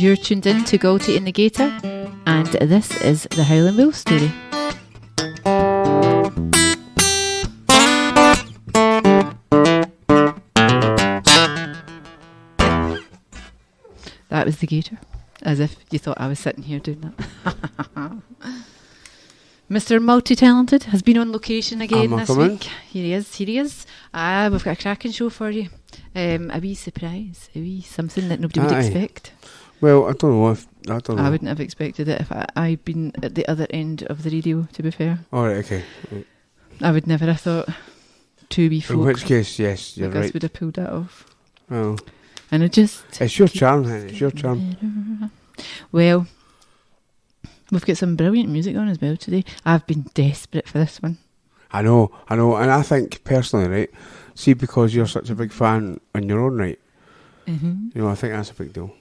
You're tuned in to Galty and the Gator, and this is the Howlin Wolf story. That was the Gator, as if you thought I was sitting here doing that. Mr. Multi-Talented has been on location again this week. Here he is. We've got a cracking show for you. A wee surprise, something that nobody would expect. Well, I don't know. I wouldn't have expected it if I'd been at the other end of the radio, to be fair. All right, okay. I would never have thought two wee folk. In which case, yes, you're right. would have pulled that off. Well, and it just... It's your charm, honey. It's your charm. Well, we've got some brilliant music on as well today. I've been desperate for this one. I know. And I think, personally, right, see, because you're such a big fan in your own right, I think that's a big deal.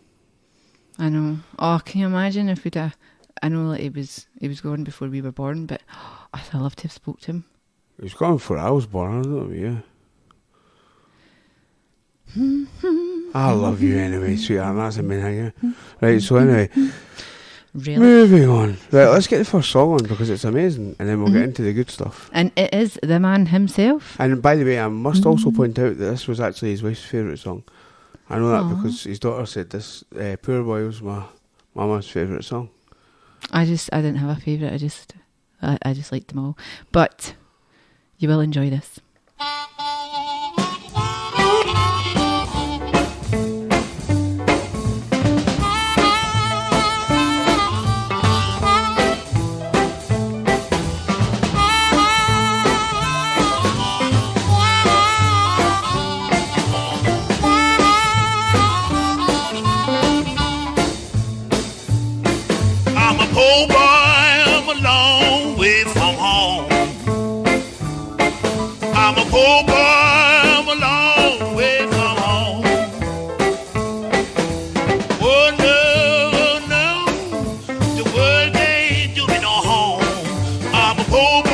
I know. Oh, can you imagine if we'd I know like he was gone before we were born, but I'd love to have spoke to him. He was gone before I was born, I don't know, yeah. I love you anyway, sweetheart, that's the main thing, yeah. Right, so anyway, really? Moving on. Right, let's get the first song on because it's amazing, and then we'll get into the good stuff. And it is the man himself. And by the way, I must also point out that this was actually his wife's favourite song. I know that because his daughter said this. Poor Boy was my mama's favourite song. I didn't have a favourite. I just liked them all. But you will enjoy this. Oh boy, I'm a long way from home. I'm a poor boy, I'm a long way from home. Oh no, the world ain't do me no harm. I'm a poor boy,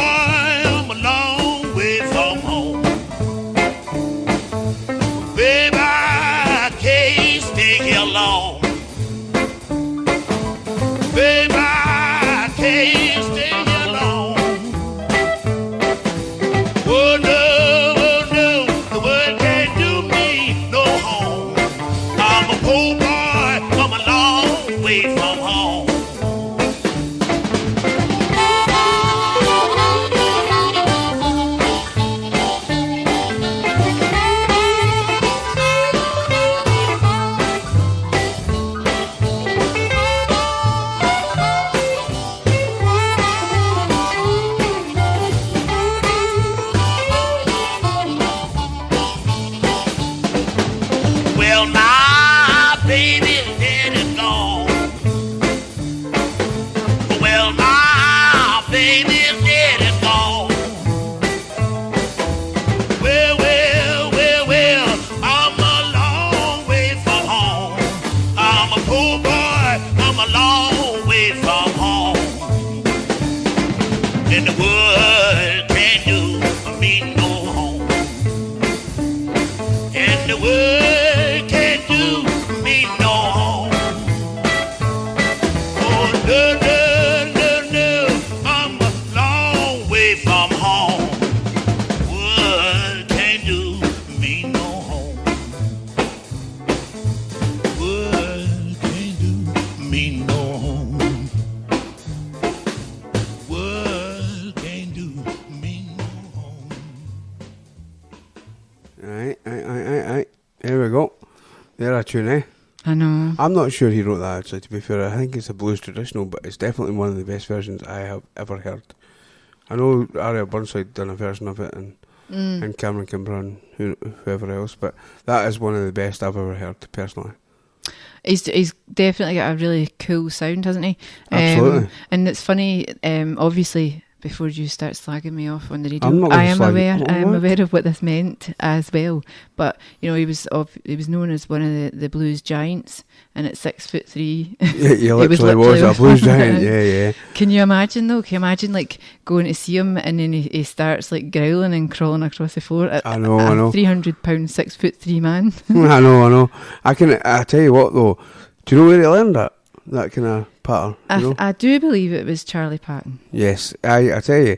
I'm a long way from home. Baby, I can't stay here long. Baby, can't stay alone. Oh no, the world can't do me no harm. I'm a poor boy, I'm a long way from home. Well, my baby dead and gone. Well, my baby dead and gone. Well, I'm a long way from home. I'm a poor boy, I'm a long way from home. And the world can't do me no harm. And the world can't do me no harm. Oh no, I'm a long way from home. World can't do me no harm. World can't do me no harm. World can't do me no harm. Right. There we go. There a tune, eh? I know. I'm not sure he wrote that actually, to be fair. I think it's a blues traditional, but it's definitely one of the best versions I have ever heard. I know Ariel Burnside done a version of it, and Cameron Kimbrough and whoever else, but that is one of the best I've ever heard, personally. He's definitely got a really cool sound, hasn't he? Absolutely. And it's funny, obviously, before you start slagging me off on the radio, I am aware of what this meant as well. But you know, he was known as one of the blues giants, and at 6'3", yeah, he literally was a blues giant. Yeah. Can you imagine though? Can you imagine like going to see him and then he starts like growling and crawling across the floor? I know. 300 pound, 6'3" man. I know. I tell you what though, Do you know where he learned that kind of pattern? I do believe it was Charlie Patton. Yes, I tell you,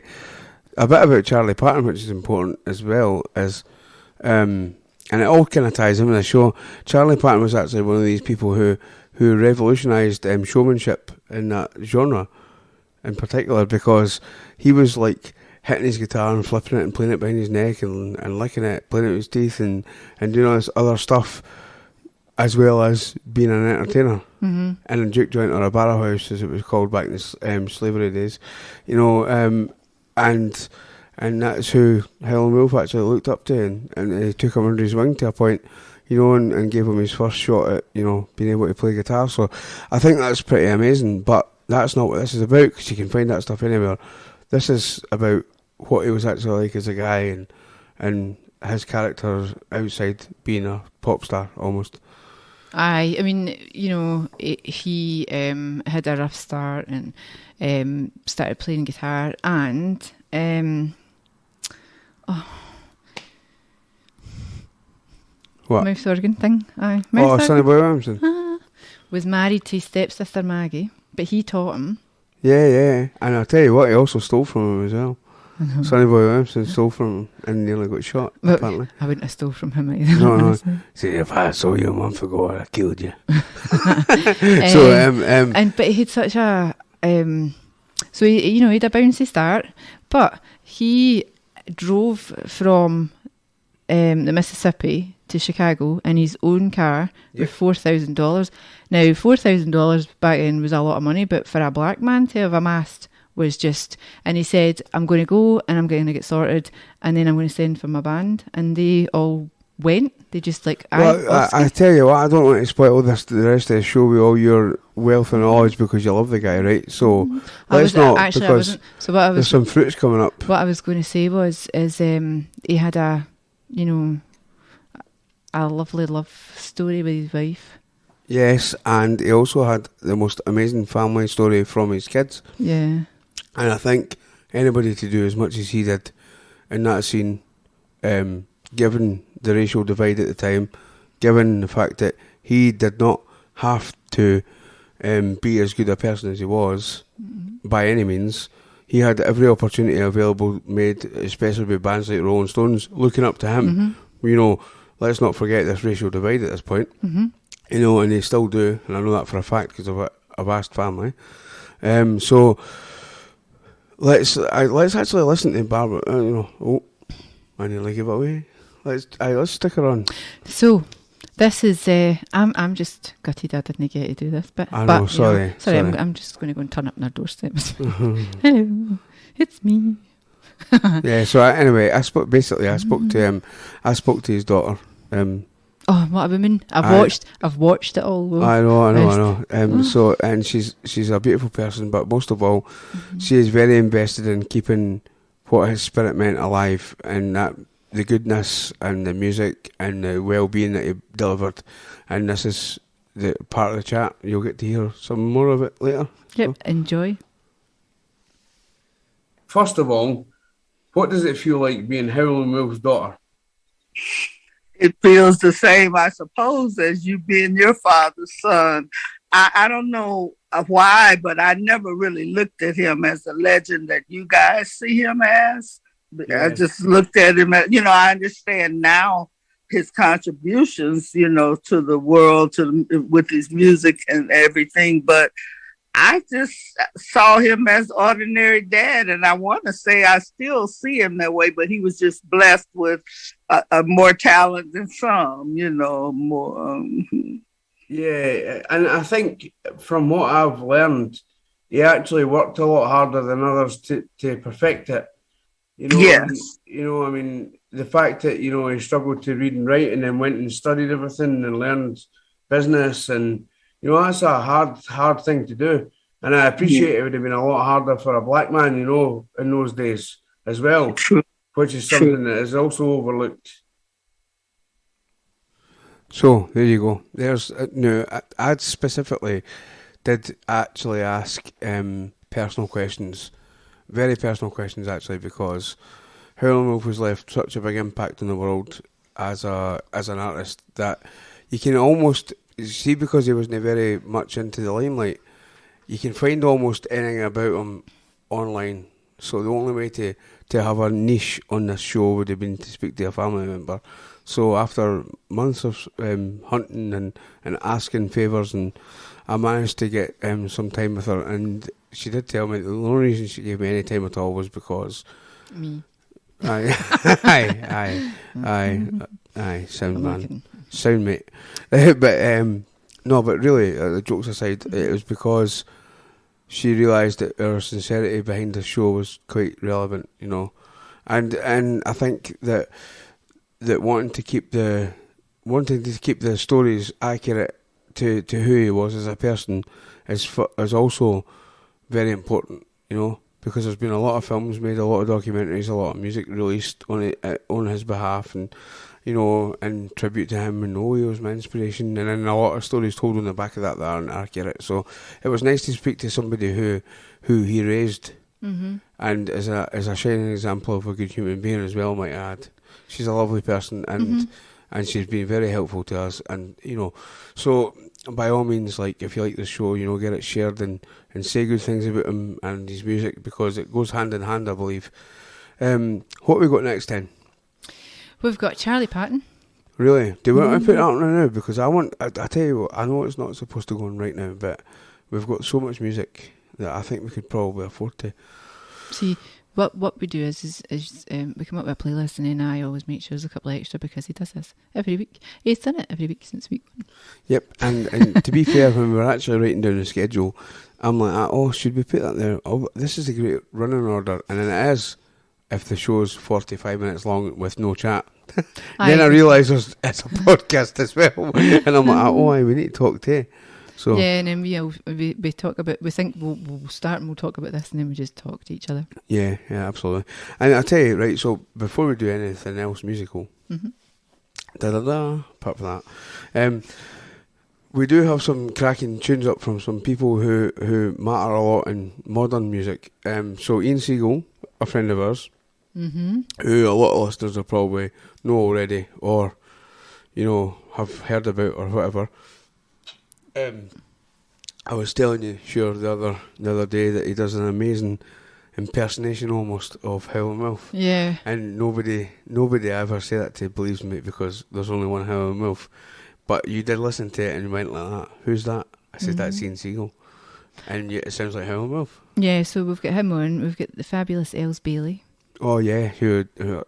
a bit about Charlie Patton, which is important as well, is, and it all kind of ties in with the show. Charlie Patton was actually one of these people who revolutionised showmanship in that genre in particular, because he was like hitting his guitar and flipping it and playing it behind his neck and licking it, playing it with his teeth and doing all this other stuff, as well as being an entertainer in a juke joint or a barrow house, as it was called back in the slavery days, and that's who Howlin Wolf actually looked up to, and he took him under his wing to a point, and gave him his first shot at being able to play guitar. So I think that's pretty amazing, but that's not what this is about, because you can find that stuff anywhere. This is about what he was actually like as a guy and his character outside being a pop star almost. I mean, he had a rough start and started playing guitar and what? Mouth organ thing. Aye. Sonny Boy Williamson. Was married to his stepsister Maggie, but he taught him. Yeah. And I'll tell you what, he also stole from him as well. Sonny Boy Williamson stole from him and nearly got shot, apparently. I wouldn't have stole from him either. No. See, if I saw you a month ago, I'd have killed you. But he had such a so he had a bouncy start, but he drove from the Mississippi to Chicago in his own car with $4,000. Now, $4,000 back then was a lot of money, but for a black man to have amassed was just, and he said, I'm going to go and I'm going to get sorted and then I'm going to send for my band, and they all went. They just like, I tell you what, I don't want to spoil the rest of the show with all your wealth and knowledge because you love the guy, right? So let's not, because there's some fruits coming up. What I was going to say is he had a lovely love story with his wife. Yes, and he also had the most amazing family story from his kids. Yeah. And I think anybody to do as much as he did in that scene, given the racial divide at the time, given the fact that he did not have to be as good a person as he was by any means, he had every opportunity available made, especially with bands like Rolling Stones looking up to him. Let's not forget this racial divide at this point. And they still do, and I know that for a fact because of a vast family. So let's actually listen to Barbara. I nearly give it away. Let's stick her on. So this is I'm just gutted I didn't get to do this, but I know. Sorry. I'm just going to go and turn up on their doorstep. Hello, it's me. Yeah. So anyway, I spoke to his daughter. Oh, what a woman! I've watched it all. Though. I know. So, and she's a beautiful person, but most of all, she is very invested in keeping what his spirit meant alive, and that the goodness and the music and the well-being that he delivered. And this is the part of the chat. You'll get to hear some more of it later. Yep, so. Enjoy. First of all, what does it feel like being Howlin Wolf's daughter? It feels the same, I suppose, as you being your father's son. I don't know why, but I never really looked at him as a legend that you guys see him as. Yeah. I just looked at him as, I understand now his contributions, to the world, with his music and everything, but I just saw him as ordinary dad, and I want to say I still see him that way, but he was just blessed with more talent than some, more. Yeah, and I think from what I've learned, he actually worked a lot harder than others to perfect it. Yes. The fact that, he struggled to read and write and then went and studied everything and learned business and, that's a hard thing to do. And I appreciate it would have been a lot harder for a black man, in those days as well, which is something that is also overlooked. So, there you go. There's I specifically did actually ask personal questions, very personal questions actually, because Howlin Wolf has left such a big impact on the world as an artist that you can almost see, because he wasn't very much into the limelight, you can find almost anything about him online. So the only way to have a niche on this show would have been to speak to a family member. So after months of hunting and asking favours, and I managed to get some time with her, and she did tell me the only reason she gave me any time at all was because me. Aye, sound man, sound mate. But no, but really, the jokes aside, it was because she realised that our sincerity behind the show was quite relevant, you know, and I think that wanting to keep the stories accurate to who he was as a person is also very important, you know, because there's been a lot of films made, a lot of documentaries, a lot of music released on his behalf, and you know, in tribute to him, and he was my inspiration, and then a lot of stories told on the back of that aren't accurate. So it was nice to speak to somebody who he raised, and is a shining example of a good human being as well, might I add. She's a lovely person, and she's been very helpful to us, and you know, so by all means, like, if you like the show, you know, get it shared and say good things about him and his music, because it goes hand in hand, I believe. What we got next then? We've got Charlie Patton. Really? Do we want to put that on now? Because I tell you what, I know it's not supposed to go on right now, but we've got so much music that I think we could probably afford to. See, what we do is we come up with a playlist, and then I always make sure there's a couple of extra, because he does this every week. He's done it every week since week 1. Yep, and to be fair, when we were actually writing down the schedule, I'm like, oh, should we put that there? Oh, this is a great running order, and then it is, if the show's 45 minutes long with no chat. Then I realise it's a podcast as well, and I'm like, oh, we need to talk to you. So yeah, and then we talk about, we think we'll start and we'll talk about this, and then we just talk to each other. Yeah, absolutely. And I'll tell you, right, so before we do anything else musical, apart from that, we do have some cracking tunes up from some people who matter a lot in modern music. So Ian Siegel, a friend of ours, who a lot of listeners will probably know already, or, you know, have heard about or whatever. I was telling you, sure, the other day that he does an amazing impersonation almost of Howlin Wolf. Yeah. And nobody I ever say that to believes me, because there's only one Howlin Wolf. But you did listen to it and you went like that. Who's that? I said, that's Ian Siegel. And it sounds like Howlin Wolf. Yeah, so we've got him on. We've got the fabulous Els Bailey. Oh yeah, the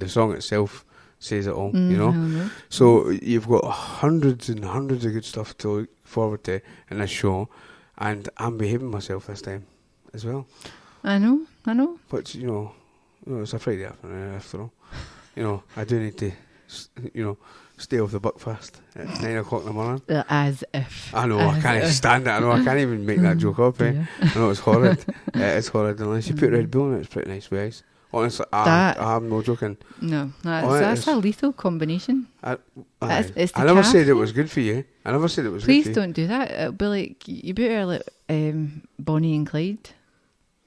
song itself says it all, you know. So you've got hundreds and hundreds of good stuff to look forward to in this show, and I'm behaving myself this time as well. I know. But you know, it's a Friday afternoon after all. You know, I do need to, you know, stay off the buckfast at 9 o'clock in the morning. As if. I know, I can't stand it. I know, I can't even make that joke up. I know, it's horrid. It's horrid. Unless you put Red Bull in it, it's pretty nice with ice. Honestly, I'm no joking. No, that's a lethal combination. I never said it was good for you. I never said it was Please good for you. Don't do that. It'll be like, you better like Bonnie and Clyde.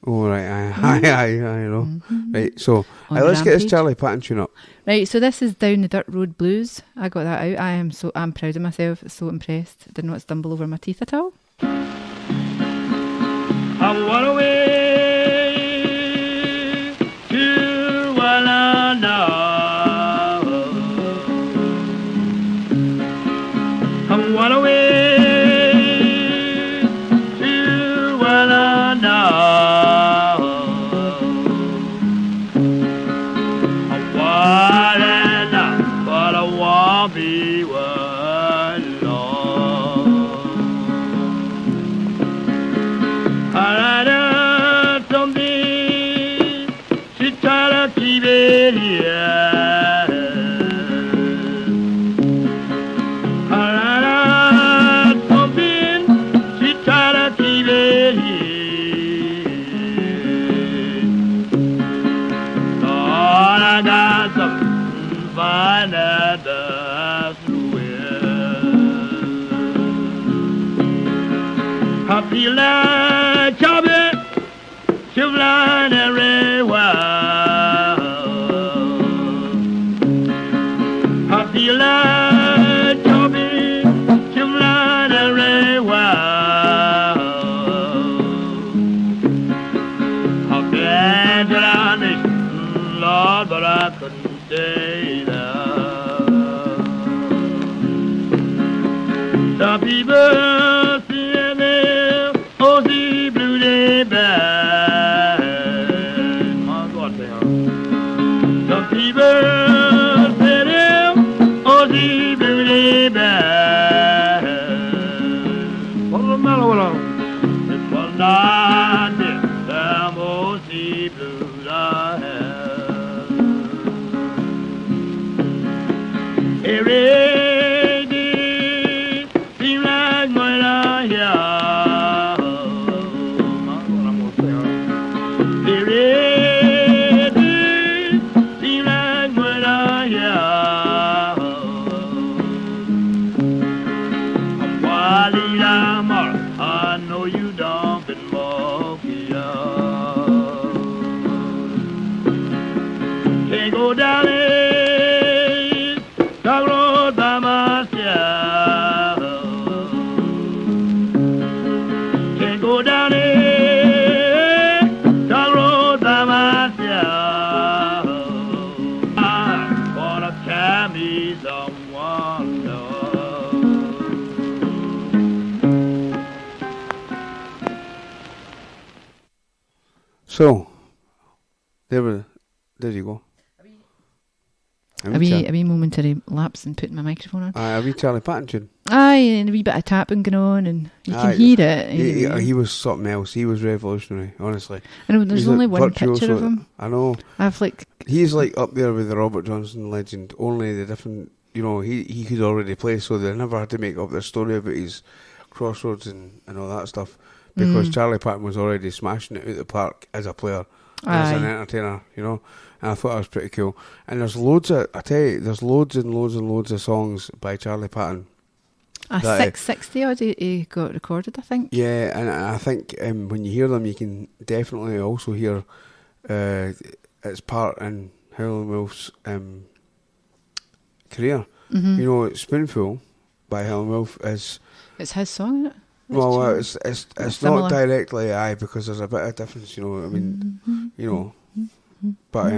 Oh, right, I know. Right, so let's get this Charlie Patton tune up. Right, so this is Down the Dirt Road Blues. I got that out. I'm proud of myself. So impressed. Did not stumble over my teeth at all. I'm one away to what I know. I'm one away to what I know. I'm winding up, but I won't be one long. I done something to try to keep it here. I done something to try to keep it here. Lord, I got something fine that does well. I feel like chopping, shivering everywhere. I feel like chopping, shivering That's what I need, Lord, but I couldn't stay there. Some people see me, oh, the blue day back. My God, they are. Some people say them, oh, the blue day back. What's the matter with them? It was not the most blues I had. Every day seems like when I hear. I'm gonna say every day seems like when I hear. I'm wild, I know you don't been walking out. Can't go down it, dark road by myself. Can't go down it, dark road by myself. I wanna carry me someone else. So, there you go. A wee momentary lapse in putting my microphone on. A wee Charlie Patton tune. Aye, and a wee bit of tapping going on, and you can hear it. He was something else. He was revolutionary, honestly. I know, there's only one picture of him. I know. He's like up there with the Robert Johnson legend, only the different, he could already play, so they never had to make up their story about his crossroads and all that stuff, because Charlie Patton was already smashing it out the park as a player, as an entertainer, and I thought that was pretty cool. And there's loads of and loads of songs by Charlie Patton. 660 odd he got recorded, I think. Yeah, and I think when you hear them, you can definitely also hear its part in Howlin Wolf's career. Mm-hmm. Spoonful by Howlin Wolf is... It's his song, isn't it? Well, it's not directly, because there's a bit of difference, but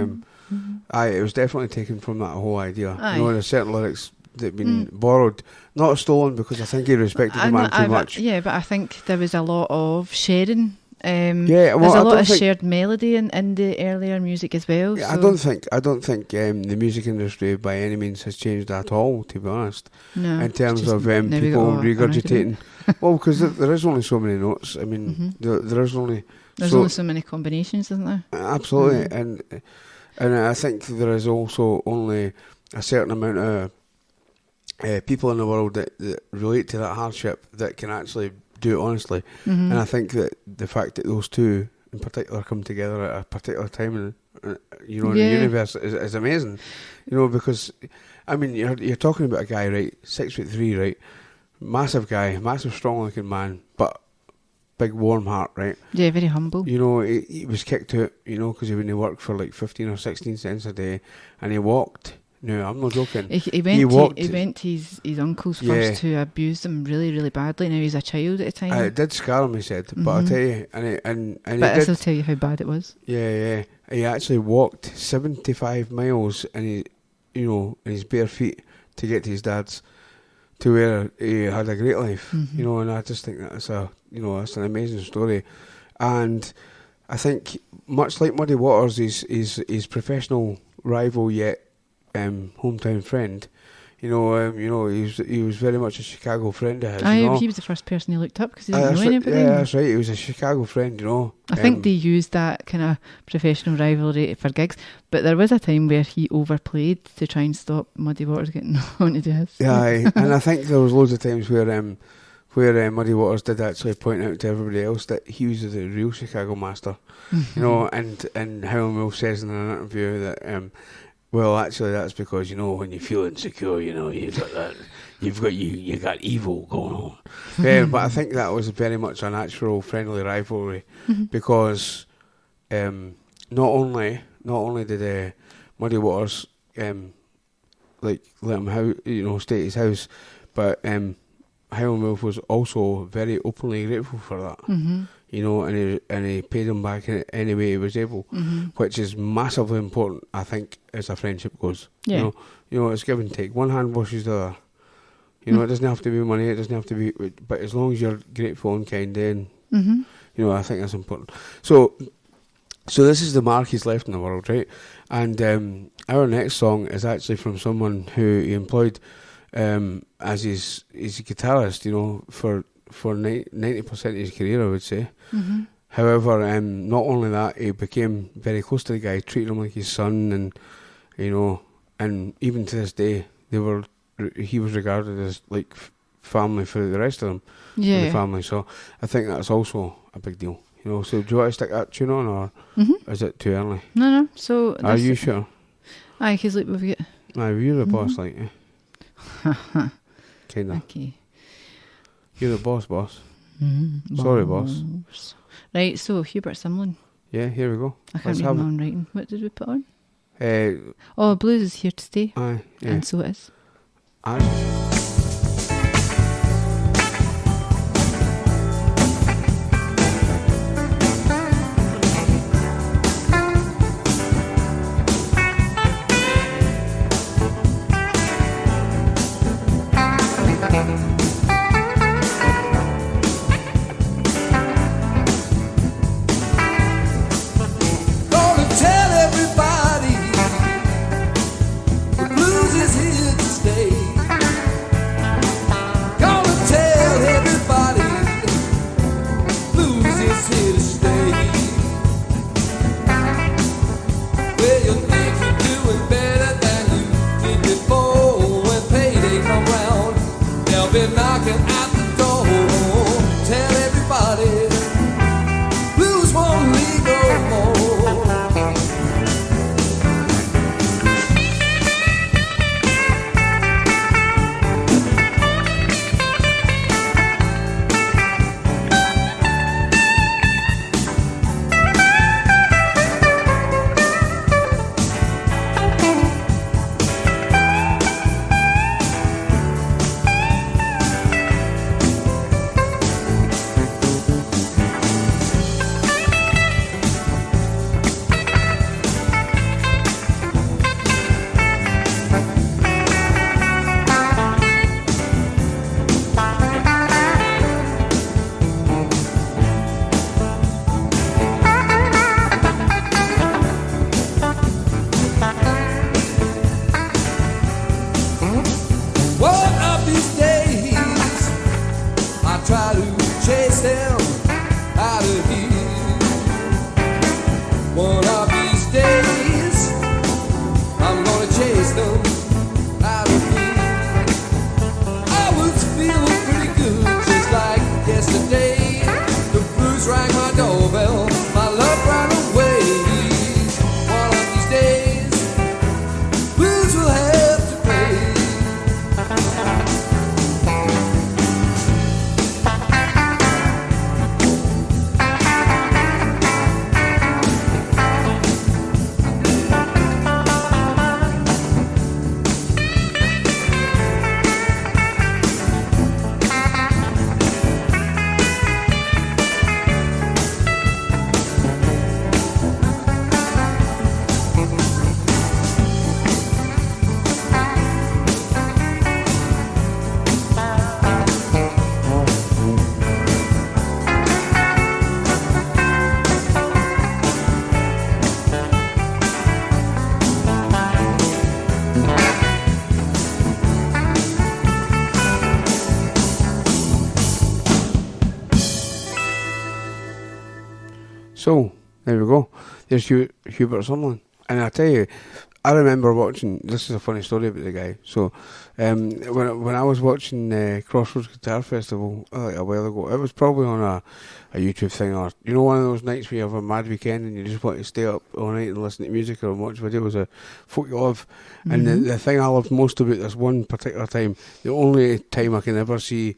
it was definitely taken from that whole idea. There's certain lyrics that have been borrowed, not stolen, because I think he respected the man too much. Yeah, but I think there was a lot of sharing. There's a lot of shared melody in the earlier music as well. Yeah, so. I don't think the music industry by any means has changed at all, to be honest. No, in terms of people regurgitating. Well, because there is only so many notes. I mean, there's only so many combinations, isn't there? Absolutely, and I think there is also only a certain amount of people in the world that relate to that hardship that can actually do it honestly. And I think that the fact that those two in particular come together at a particular time in the universe is amazing. Because I mean you're talking about a guy, right, 6'3", right, massive guy, massive strong looking man, but big warm heart, right? Yeah, very humble. He was kicked out, because he wouldn't work for like 15 or 16 cents a day, and he walked. No, I'm not joking. He went to his uncle's first, who abused him really, really badly. Now he's a child at the time. It did scar him, he said. But I'll tell you, I'll tell you how bad it was. Yeah. He actually walked 75 miles in his bare feet to get to his dad's, to where he had a great life. And I just think that's that's an amazing story. And I think much like Muddy Waters, his professional rival yet hometown friend, he was very much a Chicago friend of his. He was the first person he looked up because he didn't know anybody. Yeah, that's right. He was a Chicago friend, I think they used that kind of professional rivalry for gigs, but there was a time where he overplayed to try and stop Muddy Waters getting on to do his. Yeah, and I think there was loads of times where Muddy Waters did actually point out to everybody else that he was the real Chicago master. And Howlin Wolf says in an interview that well, actually, that's because when you feel insecure, you've got that, you got evil going on. But I think that was very much a natural, friendly rivalry, because not only did Muddy Waters let him stay at his house, but Howlin Wolf was also very openly grateful for that. you know, and he paid him back in any way he was able, which is massively important, I think, as a friendship goes. Yeah. You know, it's give and take. One hand washes the other. You know, it doesn't have to be money, it doesn't have to be, but as long as you're grateful and kind, then, you know, I think that's important. So this is the mark he's left in the world, right? And our next song is actually from someone who he employed as his guitarist, you know, for 90% of his career, I would say. However, not only that, he became very close to the guy, treated him like his son, and, you know, and even to this day, he was regarded as like family for the rest of them in the family. So I think that's also a big deal. You know, so do you want to stick that tune on, or is it too early? No. So are you sure? Aye, because like we've got. Aye, you're the boss, like kinda. Okay. You're the boss. Sorry, boss. Right. So Hubert Sumlin. Yeah, here we go. I can't read my own writing. What did we put on? Oh, blues is here to stay. Aye, yeah. And so it is. Aye. So, there we go. There's Hubert Sumlin. And I tell you, I remember watching, this is a funny story about the guy. So, when I was watching Crossroads Guitar Festival a while ago, it was probably on a YouTube thing, or, you know, one of those nights where you have a mad weekend and you just want to stay up all night and listen to music or watch videos of folk you love. And the thing I loved most about this one particular time, the only time I can ever see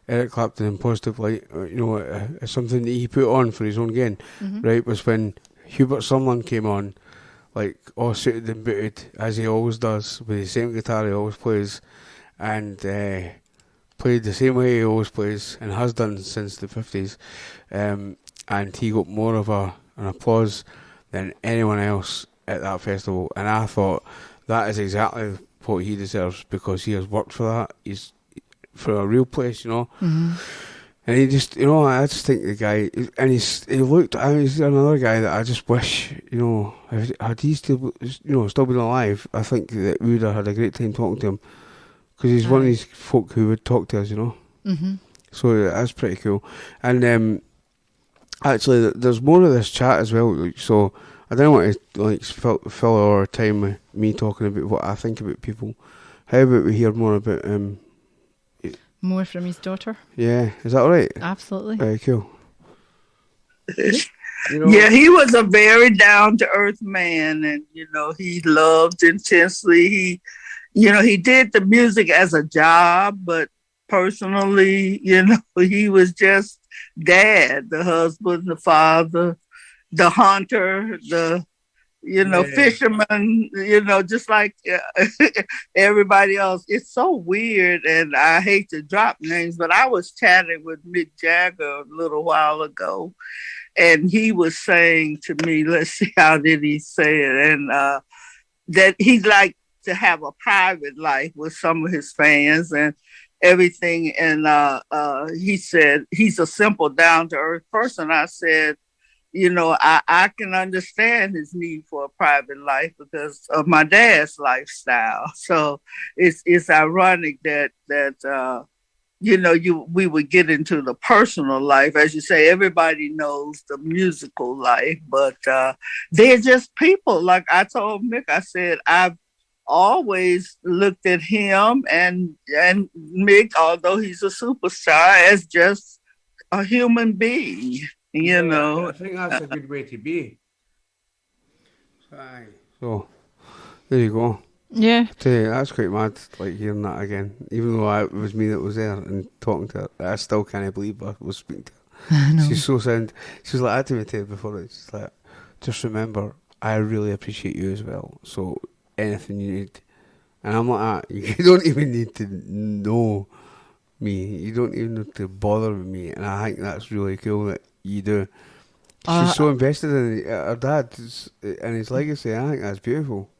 Eric Clapton in positive light, you know, something that he put on for his own gain, right, was when Hubert Sumlin came on, like, all suited and booted, as he always does, with the same guitar he always plays, and played the same way he always plays and has done since the 50s, and he got more of an applause than anyone else at that festival, and I thought that is exactly what he deserves, because he has worked for that. He's for a real place, you know. Mm-hmm. And he just, you know, I just think the guy, and he's another guy that I just wish, you know, had he still, you know, still been alive, I think that we would have had a great time talking to him, because he's one of these folk who would talk to us, you know. Mm-hmm. So that's pretty cool. And actually, there's more of this chat as well. Like, so I don't want to like fill our time with me talking about what I think about people. How about we hear more about more from his daughter? Yeah, is that all right? Absolutely. Very cool. You know, yeah, he was a very down-to-earth man, and you know, he loved intensely. He did the music as a job, but personally, you know, he was just dad, the husband, the father, the hunter, the fisherman, you know, just like everybody else. It's so weird, and I hate to drop names, but I was chatting with Mick Jagger a little while ago, and he was saying to me, let's see, how did he say it? And that he'd like to have a private life with some of his fans and everything. And he said he's a simple, down-to-earth person. I said, you know, I can understand his need for a private life because of my dad's lifestyle. So it's ironic that you know, we would get into the personal life. As you say, everybody knows the musical life, but they're just people. Like I told Mick, I said, I've always looked at him and Mick, although he's a superstar, as just a human being. You know, I think that's a good way to be. So, there you go. Yeah. That's quite mad, like hearing that again. Even though it was me that was there and talking to her, I still can't believe I was speaking to her. I know. She's so sound. She was like that to me too before. It's like, just remember, I really appreciate you as well. So anything you need, and I'm like that. You don't even need to know me. You don't even need to bother with me. And I think that's really cool that you do. She's so invested in her dad and his legacy. I think that's beautiful.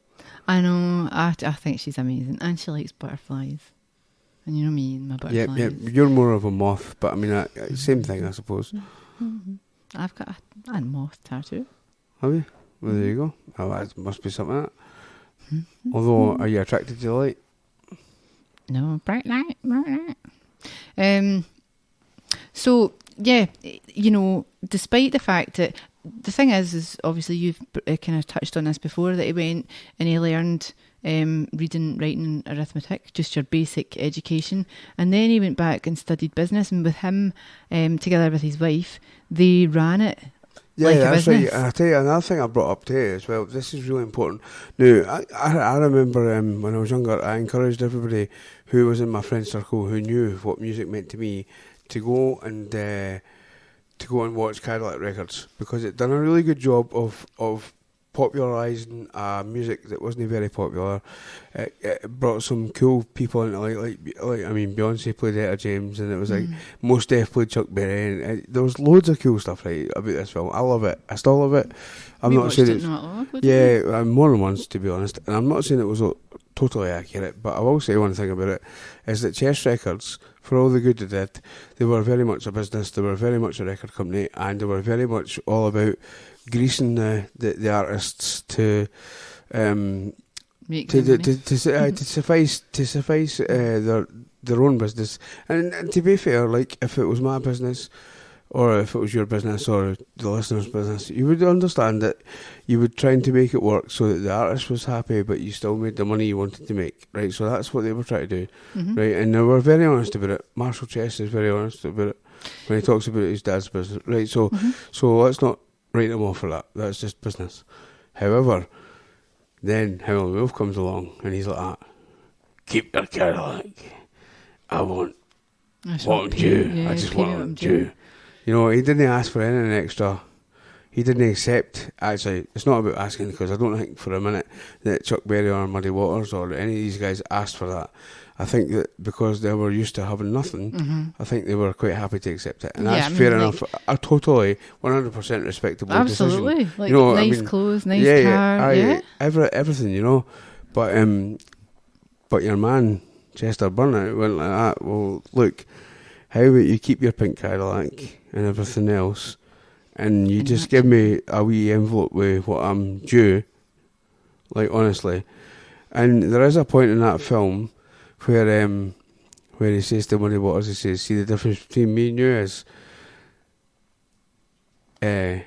I know. I think she's amazing, and she likes butterflies. And you know me and my butterflies. Yeah. You're more of a moth, but I mean, same thing, I suppose. Mm-hmm. I've got a moth tattoo. Have you? Well, there you go. Oh, that must be something like that. Mm-hmm. Although, are you attracted to the light? No, bright light, bright light. So, yeah, you know, despite the fact that the thing is obviously you've kind of touched on this before, that he went and he learned reading, writing, arithmetic, just your basic education, and then he went back and studied business, and with him, together with his wife, they ran it. Yeah, like that's a business. right. I tell you, another thing I brought up today as well, this is really important. Now, I remember when I was younger, I encouraged everybody who was in my friend circle who knew what music meant to me to go and watch Cadillac Records, because it done a really good job of popularising music that wasn't very popular. It brought some cool people into like I mean, Beyonce played Etta James, and it was like Mos Def played Chuck Berry, and there was loads of cool stuff right about this film. I love it. I still love it. I'm not saying it's more than once, to be honest, and I'm not saying it was totally accurate, but I will say one thing about it is that Chess Records, for all the good they did, they were very much a business, they were very much a record company, and they were very much all about greasing the artists to suffice their own business. And to be fair, like if it was my business, or if it was your business or the listener's business, you would understand that you would trying to make it work so that the artist was happy, but you still made the money you wanted to make, right? So that's what they were trying to do, right? And they were very honest about it. Marshall Chess is very honest about it when he talks about his dad's business, right? So let's not write him off for that. That's just business. However, then Howlin Wolf comes along and he's like, keep your Cadillac. I want what due. Yeah, I just want what due. You know, he didn't ask for anything extra. He didn't accept. Actually, it's not about asking, because I don't think for a minute that Chuck Berry or Muddy Waters or any of these guys asked for that. I think that because they were used to having nothing, I think they were quite happy to accept it, and Yeah, that's I mean, fair like- enough. A totally 100% respectable Absolutely. decision. Like, You know, nice clothes, nice car. Yeah. Everything, you know. But your man Chester Burnett went like that. Well, look, how about you keep your pink Cadillac and everything else, and you just give me a wee envelope with what I'm due. Like, honestly. And there is a point in that film where he says to Muddy Waters, he says, see, the difference between me and you is I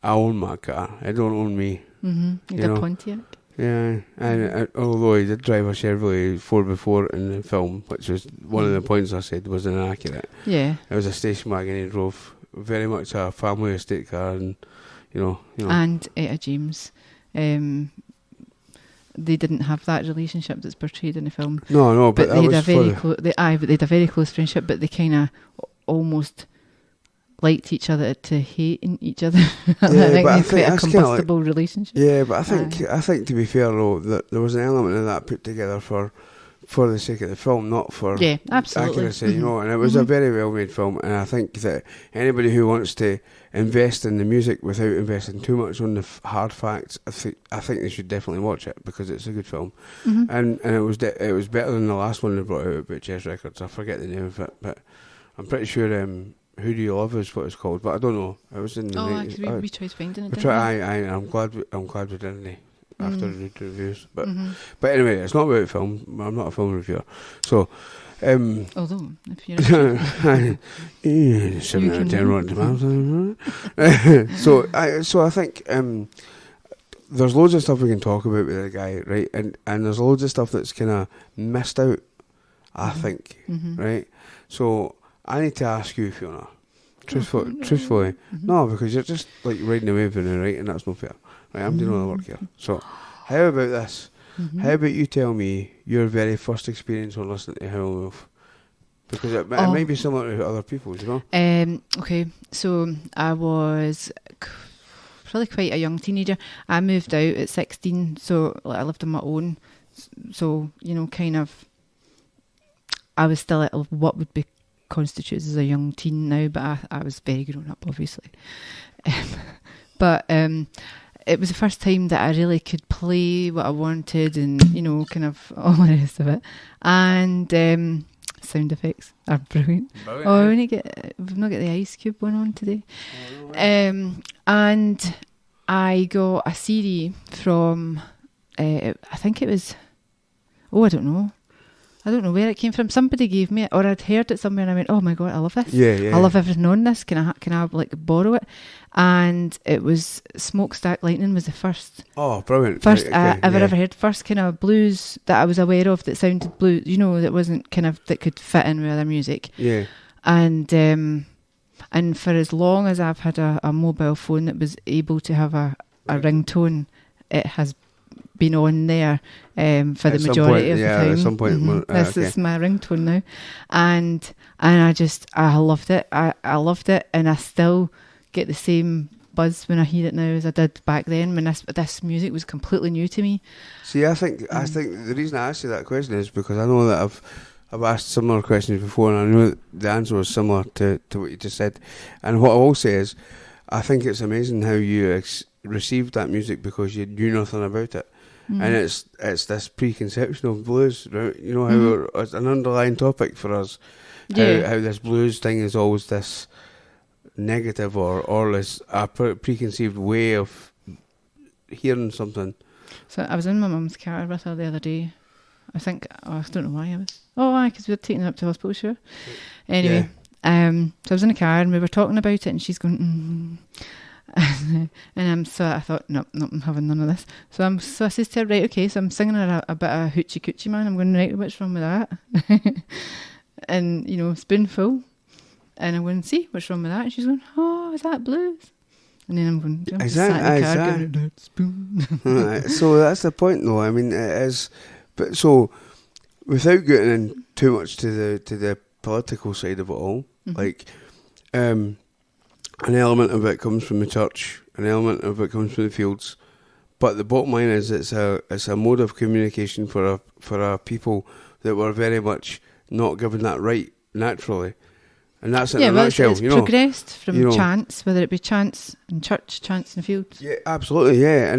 own my car. I don't own me. Mm-hmm. You know? The Pontiac. Yeah, and although he did drive a Chevrolet 4x4 in the film, which was one of the points I said was inaccurate. Yeah. It was a station wagon he drove, very much a family estate car, and you know. And Etta James, they didn't have that relationship that's portrayed in the film. No, but they that had was they had a very close friendship, but they kind of almost liked each other to hating each other. I think but I they think quite a that's kinda combustible relationship. Yeah, but I think to be fair though, that there was an element of that put together for the sake of the film, not for absolutely. accuracy, you know. And it was a very well made film, and I think that anybody who wants to invest in the music without investing too much on the hard facts, I think they should definitely watch it, because it's a good film. And it was better than the last one they brought out about Chess Records. I forget the name of it, but I'm pretty sure Who Do You Love is what it's called, but I don't know. It was in the 90s. We tried finding it. I'm glad we didn't after the reviews. But anyway, it's not about film. I'm not a film reviewer. So although if you're 7 out of 10 Rotten Tomatoes. So I think there's loads of stuff we can talk about with the guy, right? And there's loads of stuff that's kind of missed out, I think, right? So I need to ask you, Fiona, truthfully, no, because you're just like riding away with me, right? And that's not fair. Right, I'm doing all the work here. So, how about this? How about you tell me your very first experience on listening to Howlin Wolf? Because it might be similar to other people's, you know? Okay, so I was probably quite a young teenager. I moved out at 16, so I lived on my own. So, you know, kind of, I was still at what would be constitutes as a young teen now, but I was very grown up, obviously. But it was the first time that I really could play what I wanted, and you know, kind of all the rest of it. And sound effects are brilliant. Oh, we've not got the Ice Cube one on today. And I got a CD from I think it was, I don't know where it came from. Somebody gave me it, or I'd heard it somewhere, and I went, "Oh my god, I love this! Yeah. I love everything on this. Can I like borrow it?" And it was Smokestack Lightning was the first. Oh, brilliant! First I ever heard. First kind of blues that I was aware of that sounded blues. You know, that wasn't kind of that could fit in with other music. Yeah. And for as long as I've had a mobile phone that was able to have a ringtone, it has been on there for the majority of the time. At some point. This is my ringtone now, and I loved it. I loved it, and I still get the same buzz when I hear it now as I did back then when this music was completely new to me. See, I think the reason I asked you that question is because I know that I've asked similar questions before, and I know that the answer was similar to what you just said. And what I will say is, I think it's amazing how you received that music because you knew nothing about it. And it's this preconception of blues, right? You know, how it's an underlying topic for us. How this blues thing is always this negative or this preconceived way of hearing something. So I was in my mum's car with her the other day. I don't know why I was. Oh, because we were taking her up to hospital, sure. Anyway, so I was in the car and we were talking about it, and she's going, and so I thought, no, I'm having none of this. So I says to her, right, okay, so I'm singing her a bit of Hoochie Coochie Man. I'm going, right, what's wrong with that? And, you know, spoonful. And I'm going, see, what's wrong with that? And she's going, oh, is that blues? And then I'm going, spoon. So that's the point, though. I mean, it is. But so, without getting in too much to the political side of it all, like, an element of it comes from the church, an element of it comes from the fields, but the bottom line is it's a mode of communication for a people that were very much not given that right naturally. And that's in a nutshell, it's progressed from chants, whether it be chants in church, chants in the field. Yeah, absolutely, yeah.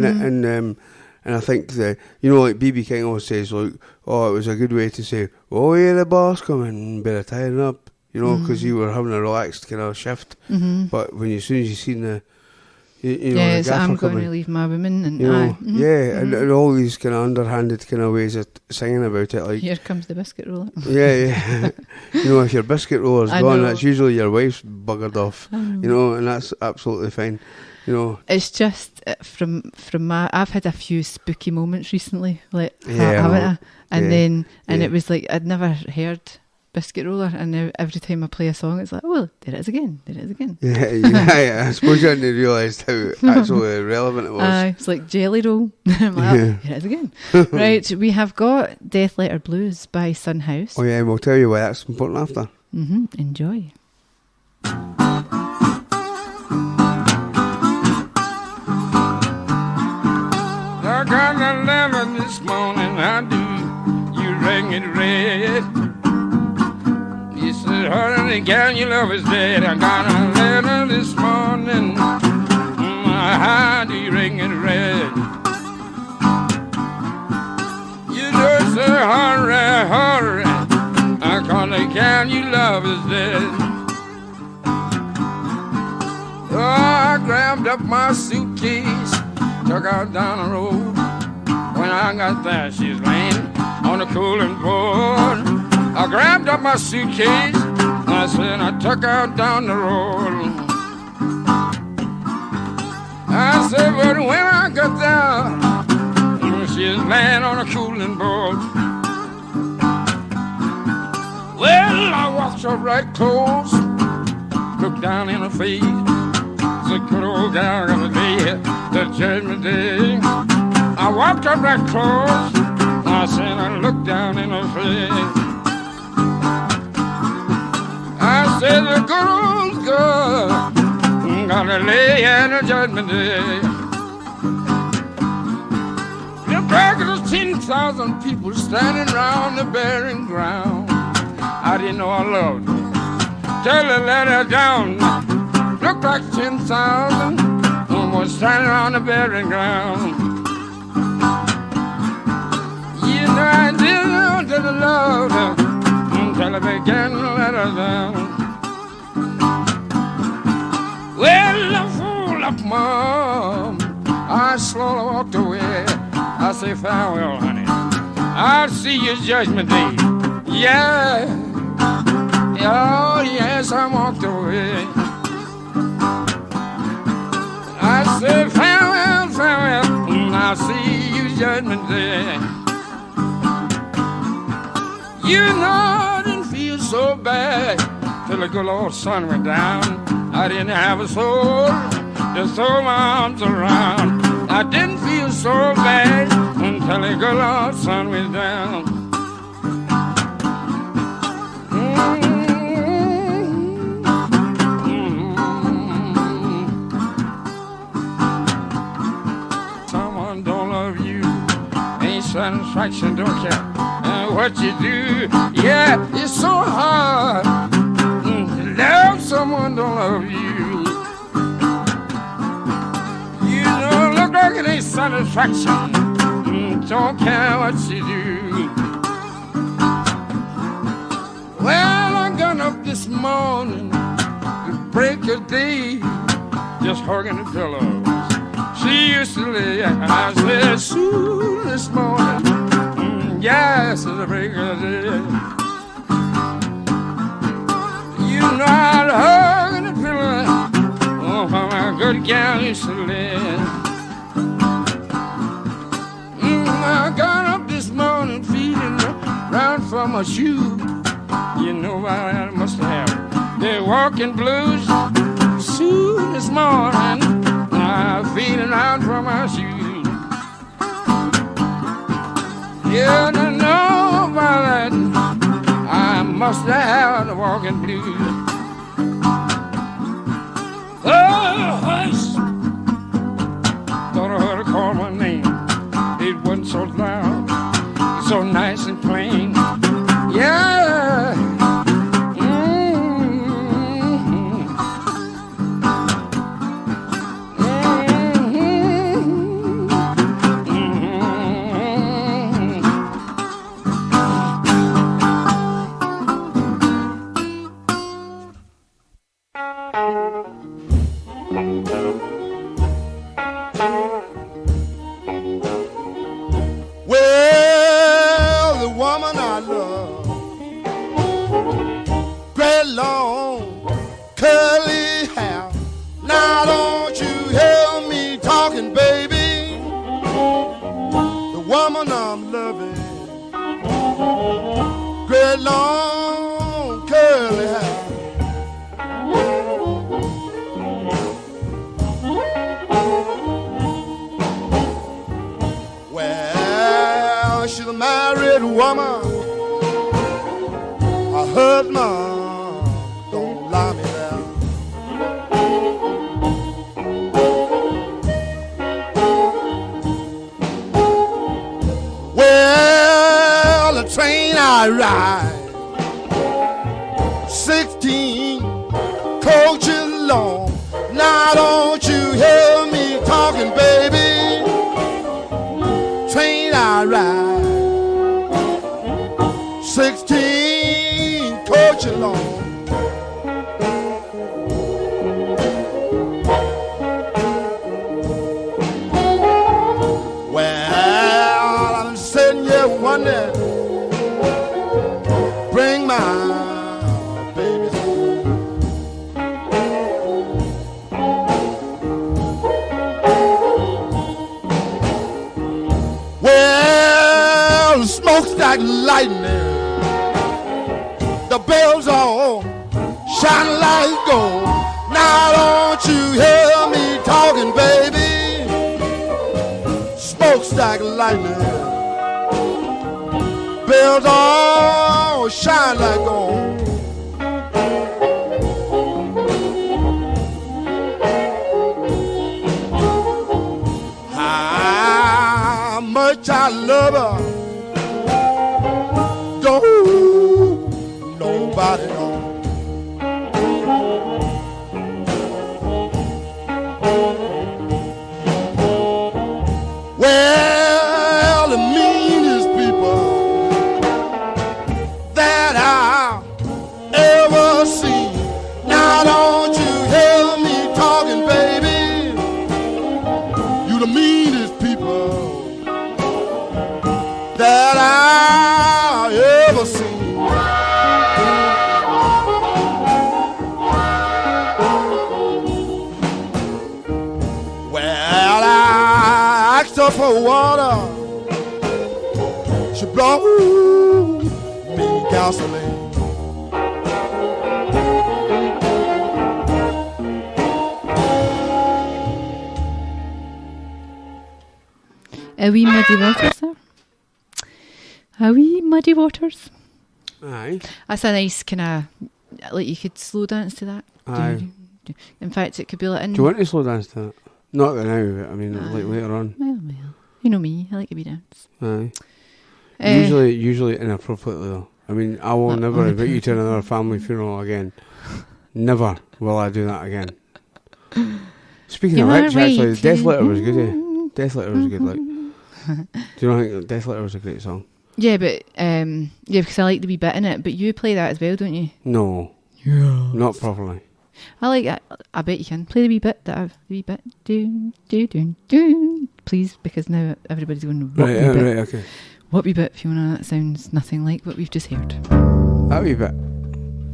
And I think that, like B.B. King always says, like, it was a good way to say, oh, yeah, the boss coming, better tighten up, because you were having a relaxed kind of shift. Mm-hmm. But as soon as you seen the, the gaffer I'm coming, going to leave my women, and and all these kind of underhanded kind of ways of singing about it, like, here comes the biscuit roller. Yeah. If your biscuit roller's gone, that's usually your wife's buggered off, and that's absolutely fine. It's just from my. I've had a few spooky moments recently, haven't I? And it was like I'd never heard Biscuit Roller, and now every time I play a song, it's like, oh, well, there it is again. Yeah. I suppose you hadn't realised how actually relevant it was. It's like Jelly Roll. I'm like, here it is again. Right, we have got Death Letter Blues by Sun House. Oh yeah, we'll tell you why that's important after. Enjoy. I got a letter this morning, I do. You rang it red. You said, honey, gal, your love is dead. I got a letter this morning. How do you ring it red? You just say, hurry. I call the gal, your love is dead. Oh, I grabbed up my suitcase, took her down the road. When I got there, she's laying on the cooling board. I grabbed up my suitcase, I said I took her down the road. I said, but when I got there, she's laying on a cooling board. Well, I walked her right close, looked down in her face. The good old gal gonna lay the judgment day. I walked up right close, I said I looked down in her face. I said the good old girl gonna lay in the judgment day. The back of the 10,000 people standing round the burying ground. I didn't know I loved her till I let her down. Looked like 10,000 was standing around the burying ground. I didn't love her until I began to let her down. Well, I fool up, Mom. I slowly walked away. I say, farewell, honey. I'll see you Judgment Day. Yeah. Oh, yes, I walked away. I said, farewell, I'll see you Judgment Day. I didn't feel so bad till the good old sun went down. I didn't have a soul to throw my arms around. I didn't feel so bad until the good old sun went down. Someone don't love you, ain't satisfaction, don't care what you do. Yeah, it's so hard to love someone don't love you. You don't look like it ain't satisfaction. Don't care what you do. Well, I got up this morning to break a day, just hugging the pillows she used to lay. I said, soon this morning, yes, it's a break of day. You know I'd hug in the pillow, oh, how my good gal used to live. I got up this morning feeling round for my shoe. You know I must have the walking blues. Soon this morning, I'm feeling round for my shoe. Yeah, I know about that. I must have the walking blues. Oh, hush. Thought I heard her call my name. It wasn't so loud, so nice and plain. woman I'm loving, great long curly hair. Well, she's a married woman. Her husband don't lie me down. Well, the train I ride, 16 coaches long. Now don't you hear me talking, baby? Train I ride, 16 coaches long. Well, I'm sitting here wondering, bring my babies home. Well, the smokestack lightning, the bells all shine like gold. Now don't you hear me talking, baby? Smokestack lightning, bells all shine like gold. How much I love her, don't nobody know. Well, the meanest people that I ever seen. Now don't you hear me talking, baby? You the meanest people that I ever seen. Well, I asked her for water, she brought me gasoline. Are we muddy waters, sir? Are we muddy waters? Aye. That's a nice kind of, like you could slow dance to that. Aye. In fact, it could be like in... Do you want to slow dance to that? Not right now, but I mean, like later on. Well. You know me, I like a wee dance. Aye. Usually inappropriately though. I mean, I will never invite you to another family funeral again. Never will I do that again. Speaking of which, actually, Death Letter was good, eh? Death Letter was good, like. Do you not think Death Letter was a great song? Yeah, but because I like the wee bit in it. But you play that as well, don't you? No. Yeah. Not properly. I like that. I bet you can play the wee bit that I've the wee bit. Do, please, because now everybody's going. What wee bit? Right, okay. What wee bit, Fiona? That sounds nothing like what we've just heard. That wee bit.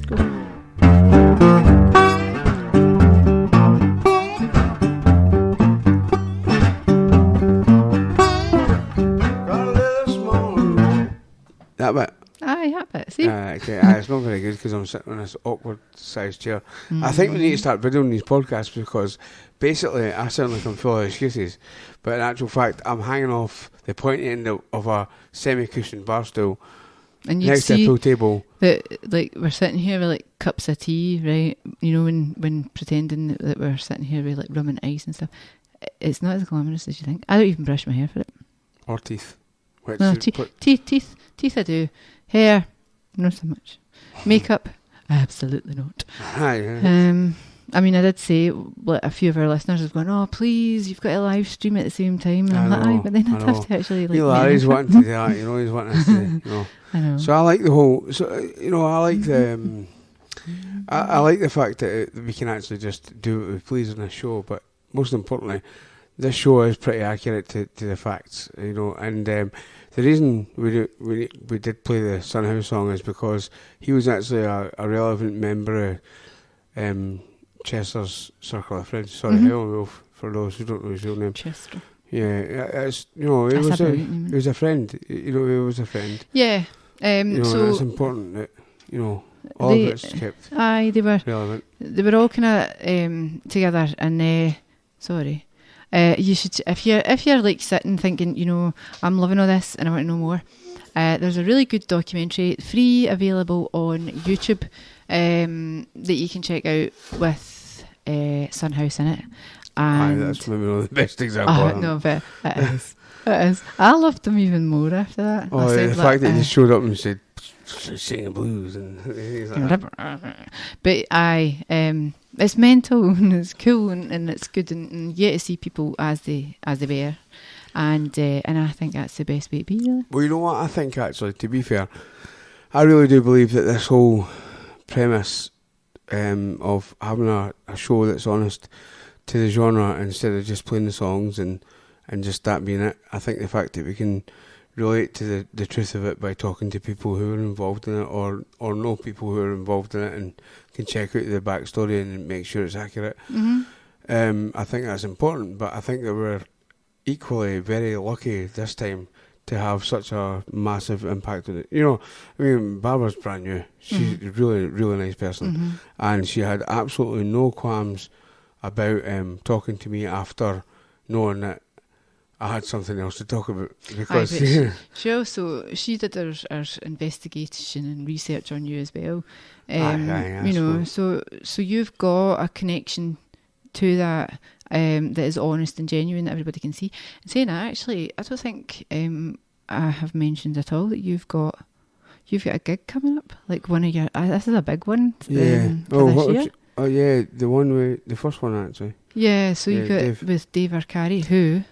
Go. That bit. Aye, that bit. See? Okay. It's not very good because I'm sitting on this awkward sized chair. I think we need to start videoing these podcasts because basically I sound like I'm full of excuses, but in actual fact I'm hanging off the pointy end of a semi-cushioned bar stool and you next to a pool table. That, like, we're sitting here with like cups of tea, right? You know, when pretending that we're sitting here with like rum and ice and stuff. It's not as glamorous as you think. I don't even brush my hair for it. Or teeth. No, teeth I do. Hair, not so much. Makeup, absolutely not. Aye. I mean, I did say like, a few of our listeners have gone, "Oh, please, you've got to live stream at the same time." And I'm like, "Aye," but then I'd have to actually like. Larry's wanting to do that, you know. He's wanting us to, you know. I know. So I like the whole. So you know, I like the. I like the fact that we can actually just do what we please on this show, but most importantly, this show is pretty accurate to the facts, you know. And the reason we did play the Son House song is because he was actually a relevant member of Chester's circle of friends. Sorry, Howlin Wolf, for those who don't know his real name. Chester. Yeah, it's he was a friend. He was a friend. Yeah. So it's important that all of it's kept. Aye, they were relevant. They were all kind of together, and sorry. You should, if you're like sitting thinking, I'm loving all this and I want to know more. There's a really good documentary, free, available on YouTube, that you can check out with Son House in it. And that's maybe one of the best examples. No, but it is. It is. I loved them even more after that. Oh, the fact that he showed up and said, singing blues and things like that. But it's mental and it's cool and it's good, and you get to see people as they were. And I think that's the best way to be, really. Well, you know what? I think, actually, to be fair, I really do believe that this whole premise of having a show that's honest to the genre instead of just playing the songs and just that being it, I think the fact that we can relate to the truth of it by talking to people who are involved in it or know people who are involved in it and can check out the backstory and make sure it's accurate. Mm-hmm. I think that's important, but I think that we're equally very lucky this time to have such a massive impact on it. Barbara's brand new. She's a really, really nice person, and she had absolutely no qualms about talking to me after knowing that I had something else to talk about, because she did her investigation and research on you as well. So you've got a connection to that that is honest and genuine that everybody can see. And saying that, actually, I don't think I have mentioned at all that you've got a gig coming up, like one of your. This is a big one. Yeah. This year. The first one actually. Yeah. So you got with Dave Arcari, who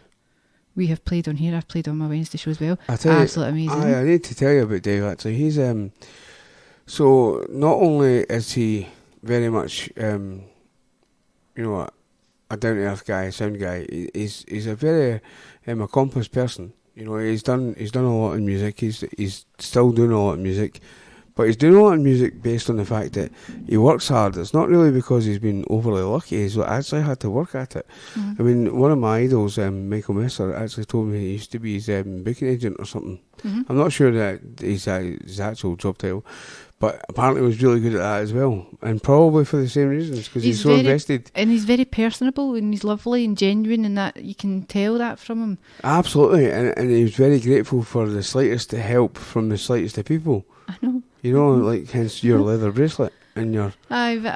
we have played on here. I've played on my Wednesday show as well. Absolutely amazing. I need to tell you about Dave, actually. He's so not only is he very much a down to earth guy, sound guy, he's a very accomplished person. He's done a lot in music. He's still doing a lot of music, but he's doing a lot of music based on the fact that he works hard. It's not really because he's been overly lucky. He's actually had to work at it. Mm-hmm. I mean, one of my idols, Michael Messer, actually told me he used to be his booking agent or something. Mm-hmm. I'm not sure that his actual job title, but apparently he was really good at that as well, and probably for the same reasons, because he's so invested. And he's very personable, and he's lovely and genuine, and that you can tell that from him. Absolutely, and he was very grateful for the slightest help from the slightest of people. I know. Like hence your leather bracelet and your. Aye, but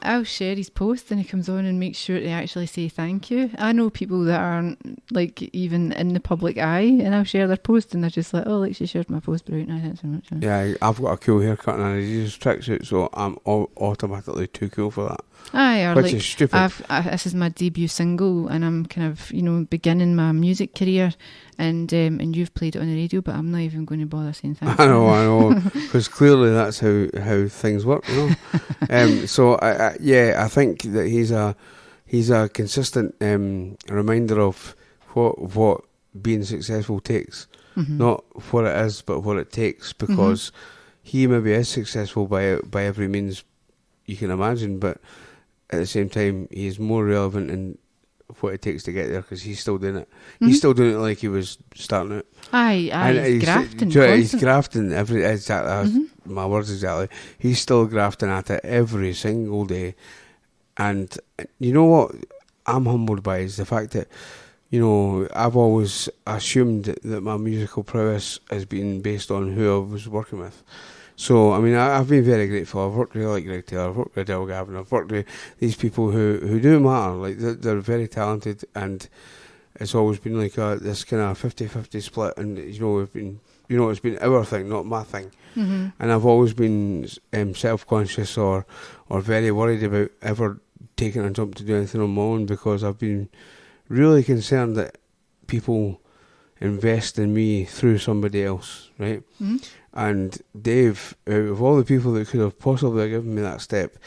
I'll share his post, and he comes on and makes sure to actually say thank you. I know people that aren't like even in the public eye, and I'll share their post, and they're just like, "Oh, like she shared my post, but now thanks so much." Yeah, I've got a cool haircut and I use tracksuit, so I'm automatically too cool for that. Aye, which is stupid. This is my debut single, and I'm kind of beginning my music career, and you've played it on the radio, but I'm not even going to bother saying thanks. I know, because clearly that's how things work, So I think that he's a consistent reminder of what being successful takes, not what it is, but what it takes, because he maybe is successful by every means you can imagine, but at the same time, he's more relevant in what it takes to get there, because he's still doing it. He's still doing it like he was starting out. He's grafting. He's grafting exactly. My words exactly. He's still grafting at it every single day, and you know what I'm humbled by is the fact that I've always assumed that my musical prowess has been based on who I was working with. So, I mean, I've been very grateful. I've worked with like Greg Taylor, I've worked with Del Gavin, I've worked with these people who do matter. Like, they're very talented, and it's always been like this kind of 50-50 split, and, we've been, it's been our thing, not my thing. Mm-hmm. And I've always been self-conscious or very worried about ever taking a jump to do anything on my own, because I've been really concerned that people invest in me through somebody else, right? Mm-hmm. And Dave, out of all the people that could have possibly given me that step,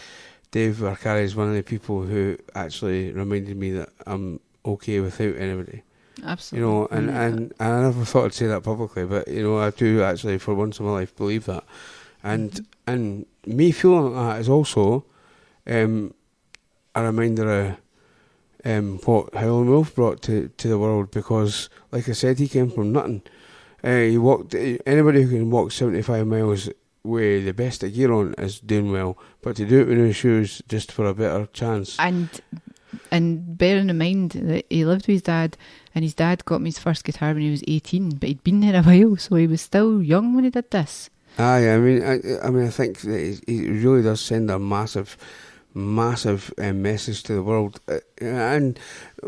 Dave Arcari is one of the people who actually reminded me that I'm okay without anybody. Absolutely. And I never thought I'd say that publicly, but I do actually, for once in my life, believe that. And me feeling like that is also a reminder of what Howlin Wolf brought to the world, because, like I said, he came from nothing. He walked. Anybody who can walk 75 miles with the best of gear on is doing well, but to do it with no shoes, just for a better chance. And bearing in mind that he lived with his dad, and his dad got him his first guitar when he was 18, but he'd been there a while, so he was still young when he did this. Aye, I mean, I think that he really does send a massive message to the world, and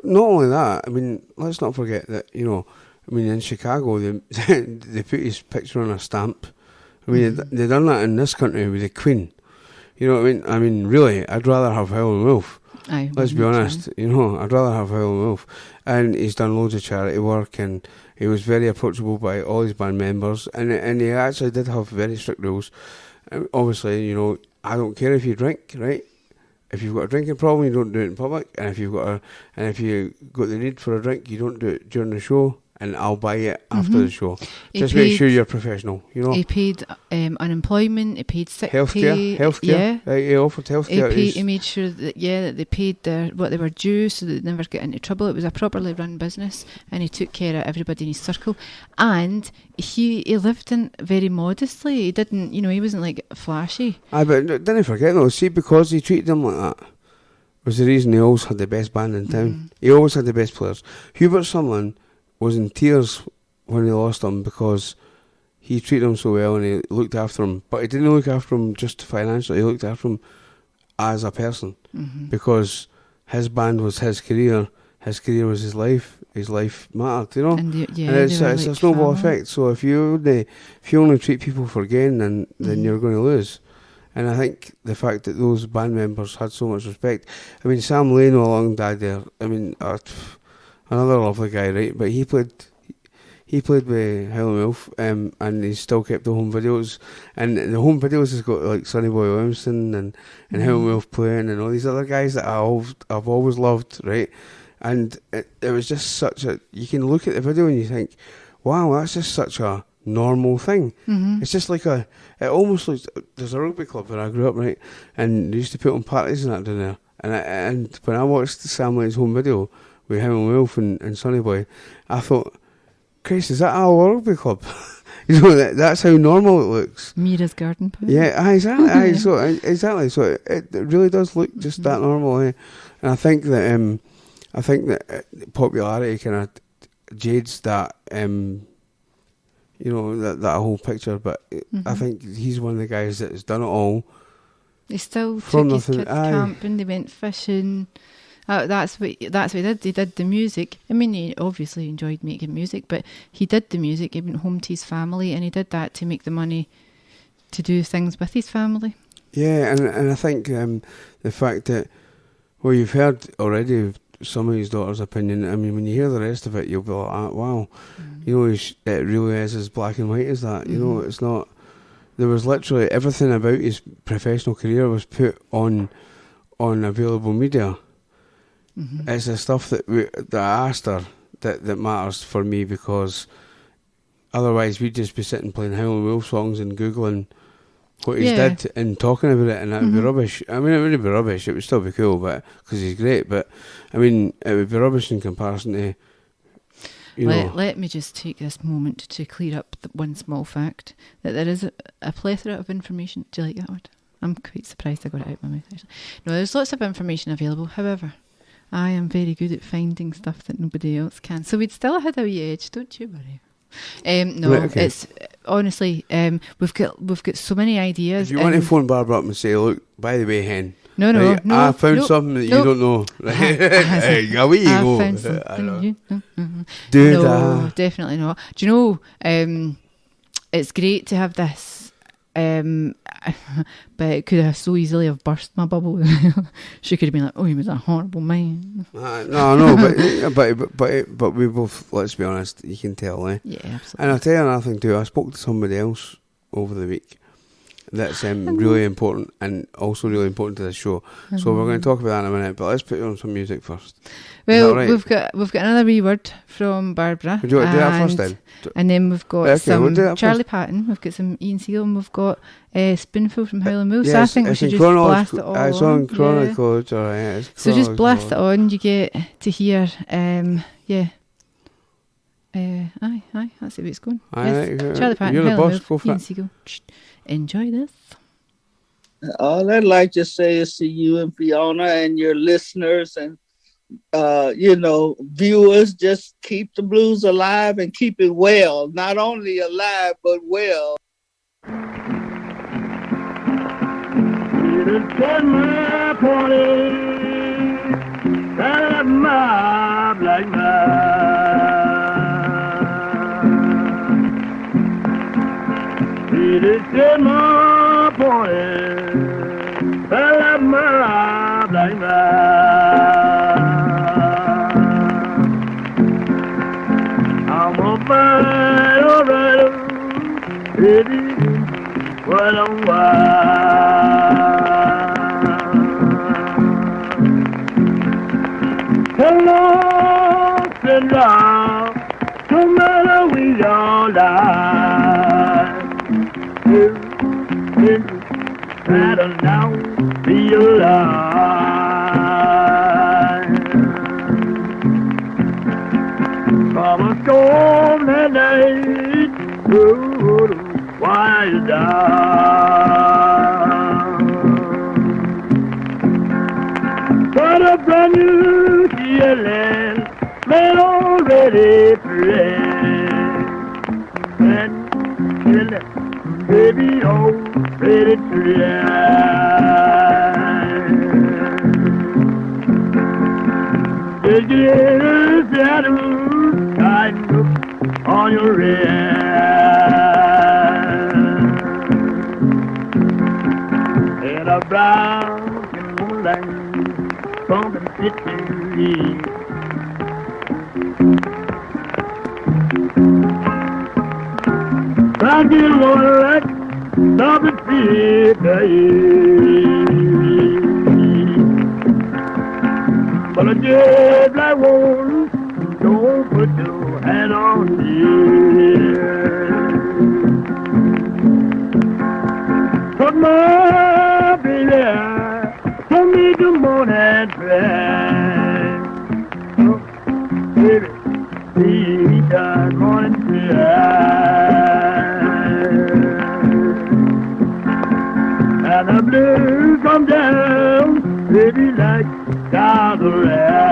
not only that. I mean, let's not forget that, you know, I mean, in Chicago, they put his picture on a stamp. I mean, they done that in this country with the Queen. You know what I mean? I mean, really, I'd rather have Howlin Wolf. Aye, let's be honest. You know, I'd rather have Howlin Wolf. And he's done loads of charity work, and he was very approachable by all his band members, and he actually did have very strict rules. Obviously, you know, I don't care if you drink, right? If you've got a drinking problem, you don't do it in public, and if you got the need for a drink, you don't do it during the show, and I'll buy it after the show. Just make sure you're professional, you know. He paid unemployment, he paid sick healthcare, yeah. He offered healthcare. He made sure that that they paid what they were due, so that they never get into trouble. It was a properly run business, and he took care of everybody in his circle. And he lived in very modestly. He didn't, you know, he wasn't like flashy. But didn't forget though. See, because he treated them like that was the reason he always had the best band in town. He always had the best players. Hubert Sumlin was in tears when he lost him, because he treated him so well and he looked after him. But he didn't look after him just financially, he looked after him as a person, because his band was his career was his life mattered, you know. And it's a snowball effect. So if you only treat people for gain, then you're going to lose. And I think the fact that those band members had so much respect. I mean, Sam Lane along died there. I mean, another lovely guy, right? But he played with Howlin Wolf, and he still kept the home videos. And the home videos has got like Sonny Boy Williamson and Howlin Wolf playing, and all these other guys that I've always loved, right? And it was just such a. You can look at the video and you think, wow, that's just such a normal thing. It's just like it almost looks. There's a rugby club where I grew up, right? And they used to put on parties and that down there. And when I watched Sam Lane's home video with Howlin Wolf and Sonny Boy, I thought, Christ, is that our rugby club? You know, that's how normal it looks. Mira's garden party. Yeah, exactly. Exactly. So it really does look just that normal. And I think that popularity kind of jades that. You know, that whole picture. But I think he's one of the guys that has done it all. He still took his kids camping. They went fishing. That's what he did. He did the music. I mean, he obviously enjoyed making music, but he did the music. He went home to his family, and he did that to make the money to do things with his family. Yeah, and I think the fact that, well, you've heard already some of his daughter's opinion. I mean, when you hear the rest of it, you'll be like, wow, you know, it really is as black and white as that. You know, it's not. There was literally everything about his professional career was put on available media. It's the stuff that I asked her that matters for me, because otherwise we'd just be sitting playing Howlin Wolf songs and Googling what he did and talking about it, and that would be rubbish. I mean, it wouldn't be rubbish, it would still be cool, but because he's great, but I mean, it would be rubbish in comparison to, you know. Let me just take this moment to clear up one small fact, that there is a plethora of information. Do you like that word? I'm quite surprised I got it out of my mouth, actually. No, there's lots of information available. However, I am very good at finding stuff that nobody else can. So we'd still had a wee edge, don't you worry. It's honestly, we've got so many ideas. If you want to phone Barbara up and say, look, by the way, hen, no, I found something that you don't know. Right? Away you go. Found something you don't. No, definitely not. Do you know? It's great to have this. But it could have so easily have burst my bubble. She could have been like, "Oh, he was a horrible man." No, but we both. Let's be honest. You can tell, eh? Yeah, absolutely. And I'll tell you another thing too. I spoke to somebody else over the week, that's really important and also really important to the show. So we're going to talk about that in a minute, but let's put on some music first. Well, right? we've got another wee word from Barbara. Would you like to do that first then? And then we've got we'll some do Charlie Patton, we've got some Ian Seal, and we've got Spoonful from Howlin Wolf. So I think we should just blast it all on. It's on chronicles, alright. So just blast it on, you get to hear, aye, that's the way it's going. Yes. Charlie Patton, you're the Howlin boss, go Wolf, for Ian it. Seal. Enjoy this. All I'd like to say is to you and Fiona and your listeners and viewers, just keep the blues alive and keep it well. Not only alive, but well. It's in my party, that my black man. It is in my party, that my black man. I'm a man, alright, baby, what I'm hello, sit down, no matter we all die. Settle down, be alive. From a storm that night, why you down? But a brand new feeling, man already planned. And baby already tried. The years that kind of on your head. And a brown moonlight from the city. I didn't want to let stop it but I did like one, don't put your hand on me. But my baby, told me good morning, friend. Oh, baby, see that morning, and the blues come down, baby, like down the land.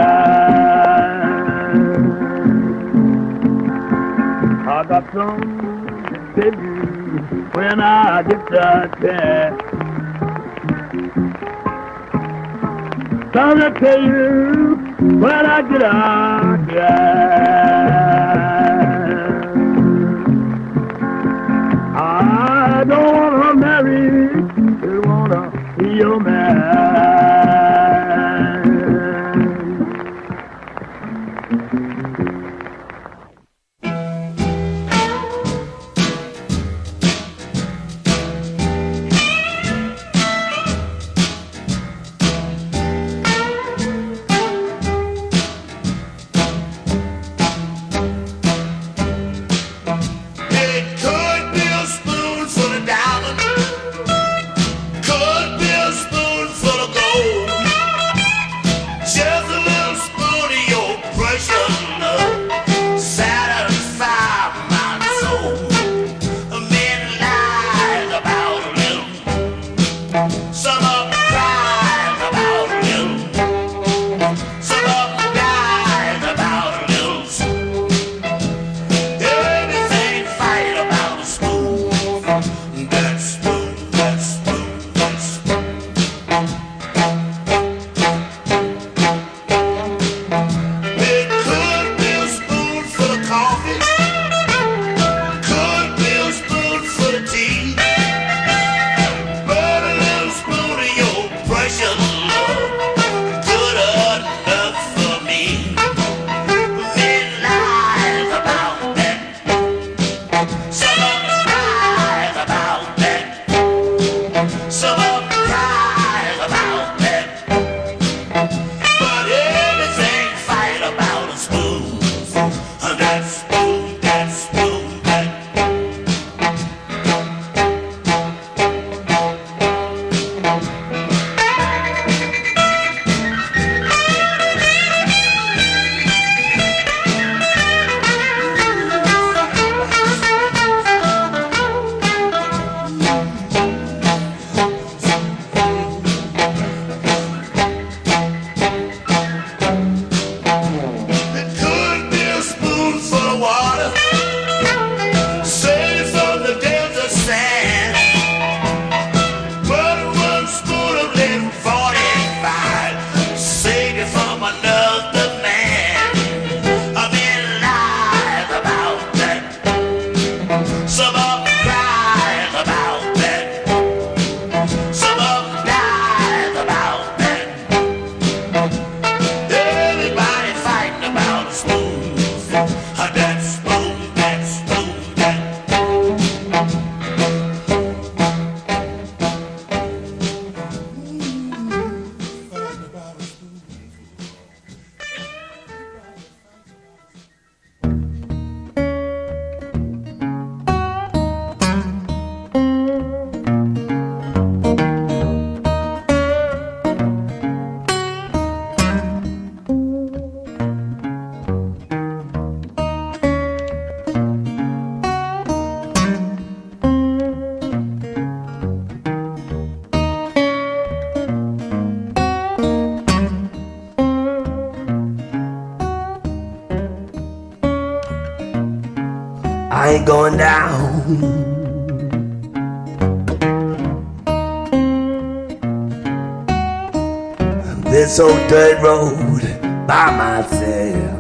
I got some to tell you when I get that chance. Some to tell you when I get out there. I don't want to marry, I want to be your man. I ain't going down. This old dirt road by myself.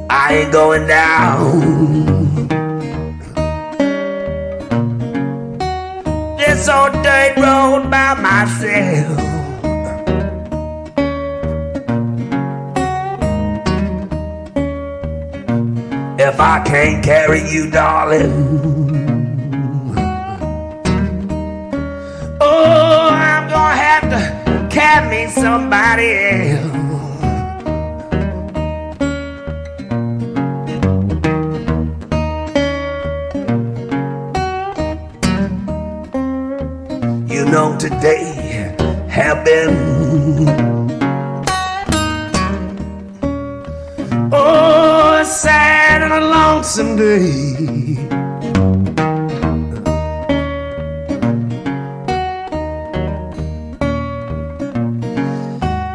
I ain't going down. This old dirt road by myself. If I can't carry you, darling, oh, I'm gonna have to carry me somebody else. You know today have been, oh, a sad and a lonesome day.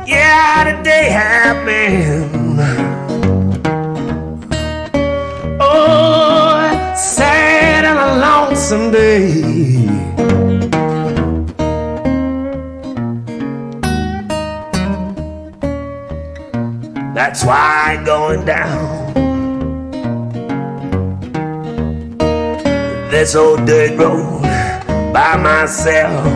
Yeah, today have been, oh, sad and a lonesome day. That's why I ain't going down this old dirt road by myself.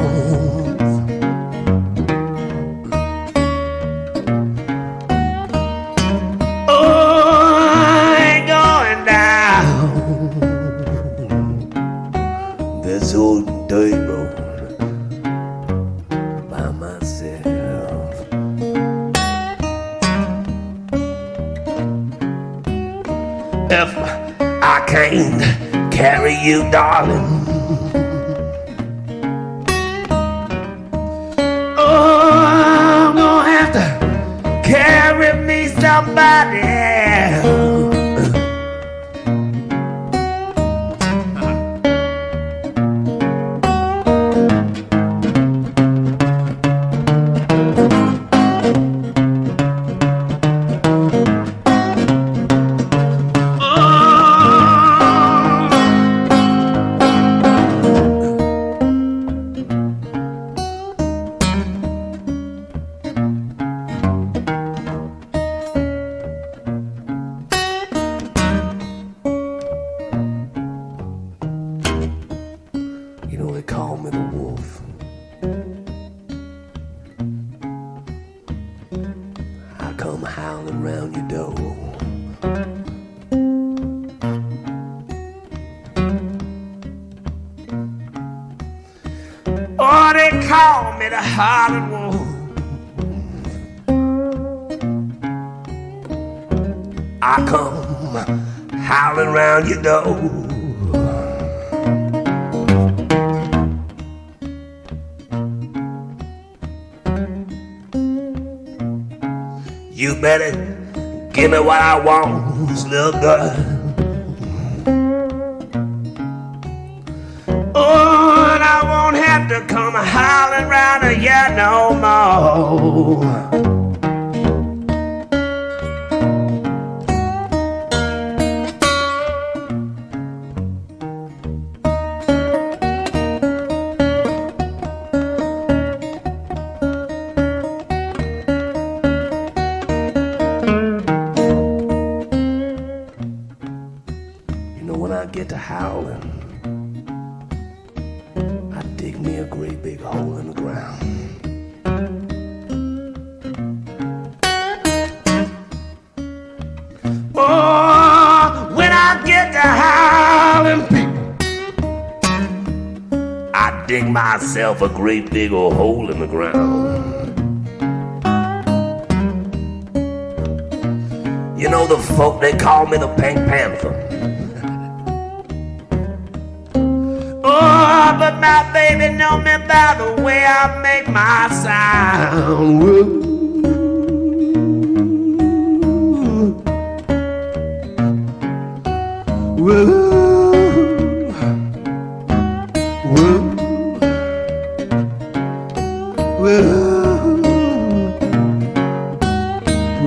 Oh, I ain't going down this old dirt road by myself. If I can't carry you, darling, oh, I'm gonna have to carry me somebody else. Howling round your door. Oh, they call me the Howlin Wolf. I come howling round your door. You better give me what I want, little girl. Oh, and I won't have to come howling round here no more. When I get to howling, I dig me a great big hole in the ground. Oh, when I get to howling, people, I dig myself a great big old hole in the ground. You know the folk, they call me the Pink Panther. Oh, but my baby know me by the way I make my sound. Woo. Woo. Woo. Woo.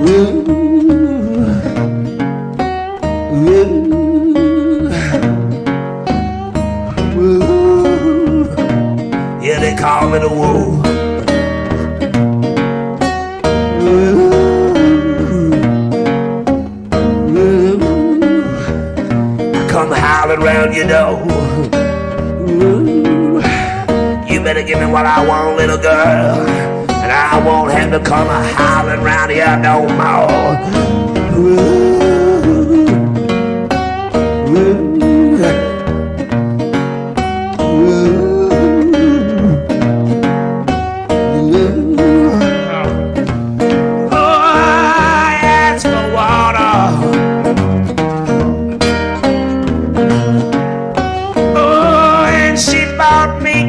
Yeah, they call me the wolf. I come howling round your door. You better give me what I want, little girl, and I won't have to come howling round here no more.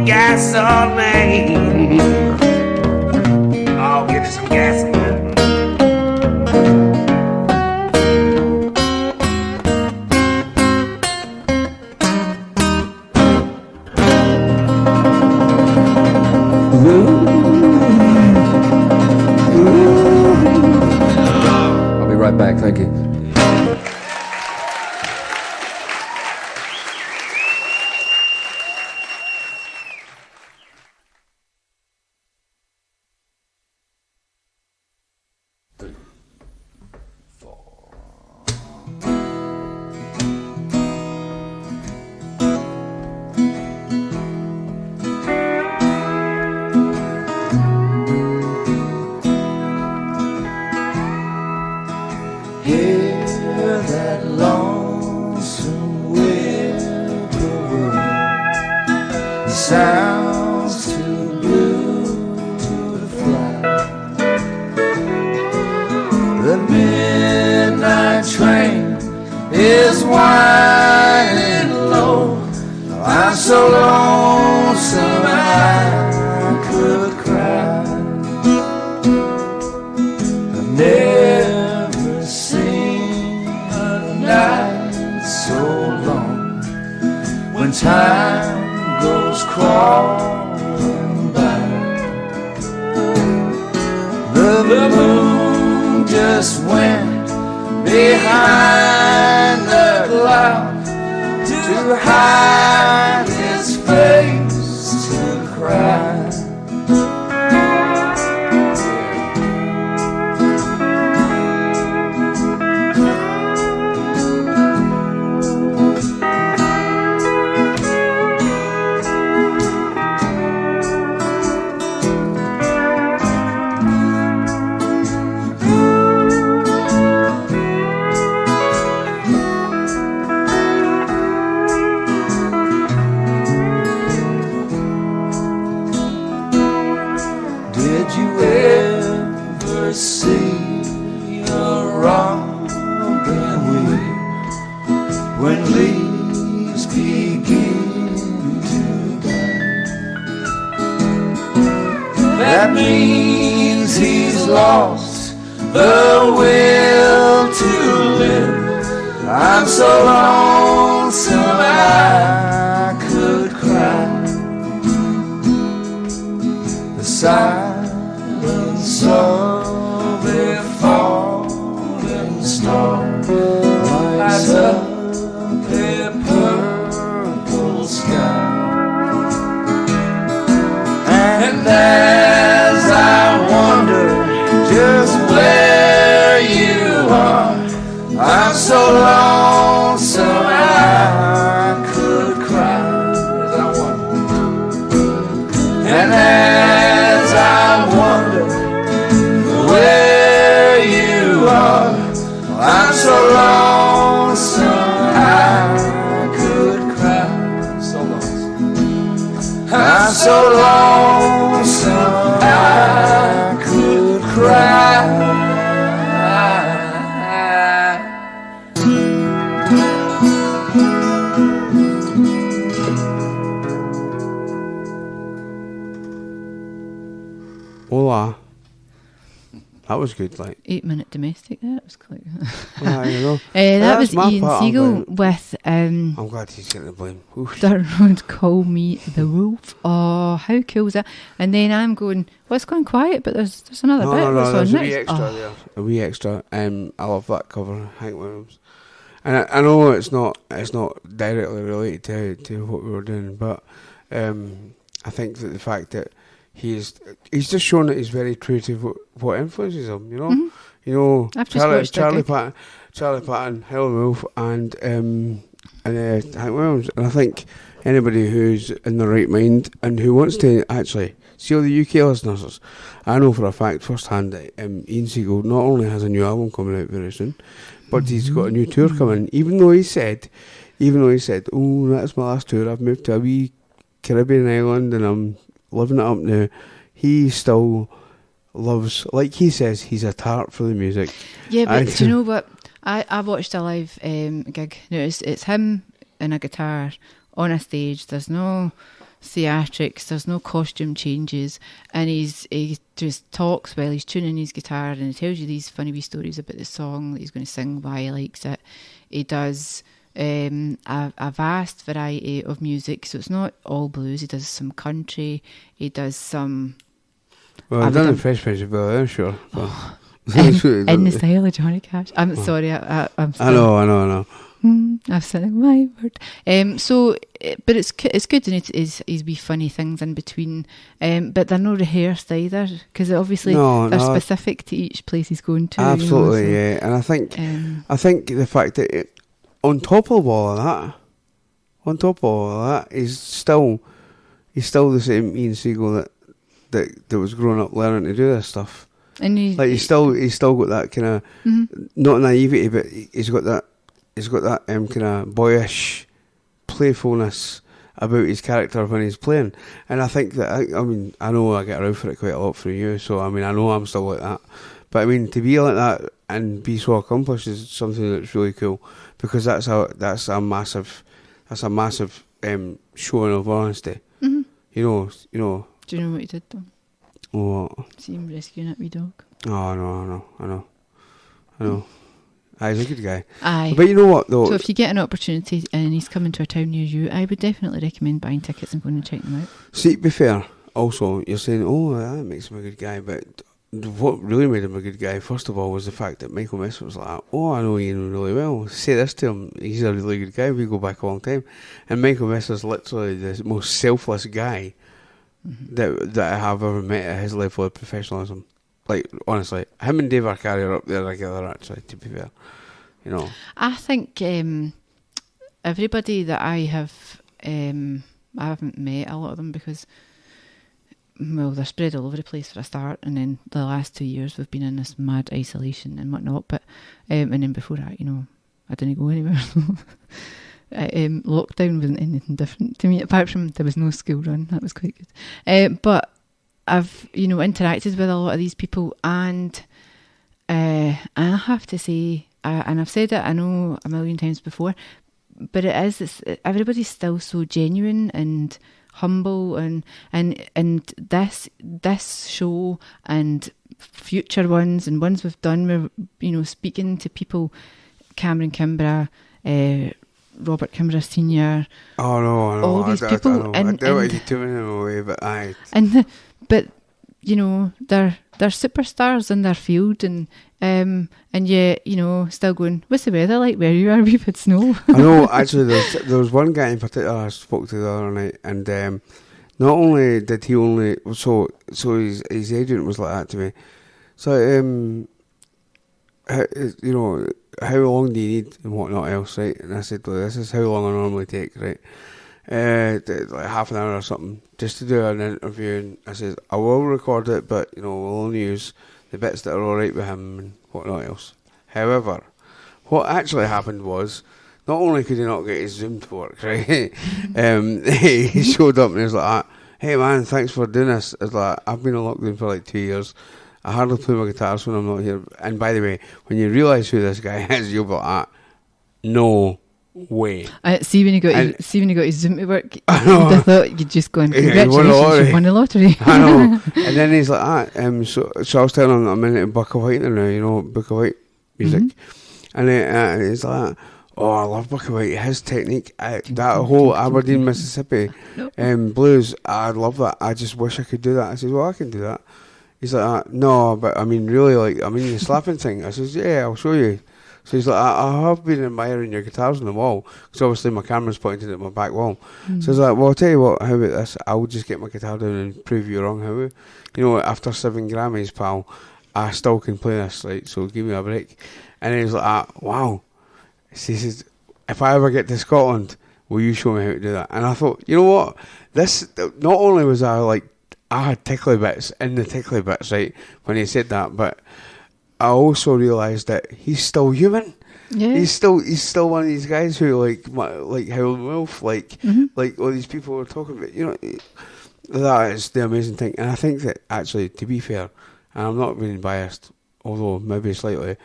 Gasoline. Oh, give me some gasoline. I'll be right back. Thank you. Sounds too blue to fly. The midnight train is winding low. I'm so lonesome I could cry. I've never seen a night so long when time goes crawling by. The moon just went behind the cloud to hide his face to cry. That means he's lost the will to live. I'm so lonesome I could cry. The silence of a falling star lights up a purple sky. And as I wonder just where you are, I'm so lonesome I could cry. As I wonder, and as I wonder where you are, I'm so lonesome I could cry. So lonesome. I'm so lonesome I could cry. That was good, like 8-minute domestic. That was quite. You know. That was my Ian part, Siegel with. I'm glad he's getting the blame. Oof. Dirt Road, Call Me the Wolf. Oh, how cool is that? And then I'm going, well, it's going quiet, but there's another bit. No, there's a wee next? extra there. A wee extra. I love that cover, Hank Williams. And I know it's not directly related to what we were doing, but I think that the fact that he's just shown that he's very true to what influences him. You know, you know, I've just watched Charlie Patton, Howlin Wolf, and Hank Williams. And I think anybody who's in their right mind and who wants to actually see all the UK listeners, I know for a fact firsthand that Ian Siegel not only has a new album coming out very soon, but he's got a new tour coming. Even though he said, oh, that's my last tour, I've moved to a wee Caribbean island and I'm living it up now, he still loves, like he says, he's a tart for the music. Yeah, but do you know what? I watched a live gig. No, it's him and a guitar on a stage. There's no theatrics, there's no costume changes, and he just talks while he's tuning his guitar, and he tells you these funny wee stories about the song that he's going to sing, why he likes it. He does a vast variety of music, so it's not all blues. He does some country, he does some... Well, I've done the Fresh Prince of Bel-Air, sure. In the style of Johnny Cash. I'm sorry, I'm still... I know. I've said my word. So, but it's good, and it's wee funny things in between. But they're not rehearsed either, because obviously they're specific to each place he's going to. Absolutely, yeah. And I think the fact that on top of all of that, he's still the same Ian Siegel that was growing up learning to do this stuff. And he's still got that kind of not naivety, but he's got that kind of boyish playfulness about his character when he's playing. And I think that, I know I get around for it quite a lot from you, so I know I'm still like that. But to be like that and be so accomplished is something that's really cool, because that's a massive showing of honesty. You know. Do you know what he did though? What? See him rescuing that wee dog. Oh, I know. He's a good guy. Aye. But you know what though? So if you get an opportunity and he's coming to a town near you, I would definitely recommend buying tickets and going and checking them out. See, to be fair, also, you're saying, oh, that makes him a good guy, but what really made him a good guy, first of all, was the fact that Michael Messer was like, oh, I know Ian really well. Say this to him, he's a really good guy. We go back a long time. And Michael Messer's literally the most selfless guy that I have ever met at his level of professionalism. Like, honestly, him and Dave Arcari are up there together, actually, to be fair. You know. I think everybody that I haven't met a lot of them because, well, they're spread all over the place for a start, and then the last 2 years we've been in this mad isolation and whatnot, but and then before that, I didn't go anywhere. Lockdown wasn't anything different to me, apart from there was no school run. That was quite good. But I've, interacted with a lot of these people, and I have to say, and I've said it, I know a million times before, but everybody's still so genuine and humble, and this show and future ones and ones we've done, we're speaking to people, Cameron Kimbrough, Robert Kimbrough Senior. Oh no, I know. All these people, I know. I don't want you to in a way, but I. But they're superstars in their field, and yet still going, what's the weather like where you are? We've had snow. I know. Actually, there was one guy in particular I spoke to the other night, and not only did he only so his agent was like that to me. So how long do you need and whatnot else, right? And I said, well, this is how long I normally take, right? Like half an hour or something, just to do an interview. And I said, I will record it, but we'll only use the bits that are alright with him and whatnot else. However, what actually happened was, not only could he not get his Zoom to work, right? He showed up and he was like, hey man, thanks for doing this. It's like, I've been in lockdown for like 2 years. I hardly play my guitars when I'm not here. And by the way, when you realise who this guy is, you'll be like, no way. See when you got his Zoom to work, I know. I thought you'd just go and Yeah, he congratulations, you won the lottery. I know. And then he's like, so I was telling him that I'm into Book of White now, you know, Book of White music. And then he's like, oh, I love Book of White. His technique, that whole Aberdeen, Mississippi blues, I love that. I just wish I could do that. I said, well, I can do that. He's like, no, but I mean, really, like, I mean, the slapping thing. I says, yeah, I'll show you. So he's like, I have been admiring your guitars on the wall, because obviously my camera's pointed at my back wall. So he's like, well, I'll tell you what, how about this? I'll just get my guitar down and prove you wrong. How? You know, after 7 Grammys, pal, I still can play this, like, so give me a break. And he was like, wow. He says, if I ever get to Scotland, will you show me how to do that? And I thought, you know what? This, not only was I had tickly bits in the tickly bits, right, when he said that, but I also realised that he's still human. Yeah. He's still one of these guys who like Howlin Wolf, like all these people were talking about. You know, that is the amazing thing. And I think that actually, to be fair, and I'm not being biased, although maybe slightly,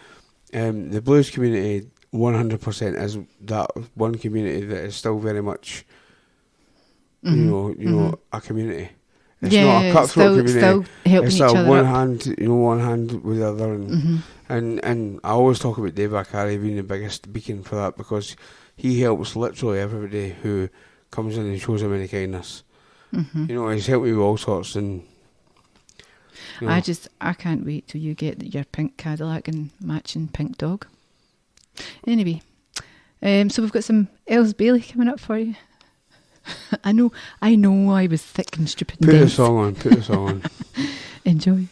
the blues community 100% is that one community that is still very much, you know, a community. It's not a cutthroat community. Still helping it's each other one up. hand, you know, one hand with the other, and I always talk about Dave Bakari being the biggest beacon for that, because he helps literally everybody who comes in and shows him any kindness. You know, he's helped me with all sorts, and you know. I can't wait till you get your pink Cadillac and matching pink dog. Anyway, so we've got some Els Bailey coming up for you. I know I was thick and stupid and dense. Put the song on. Enjoy.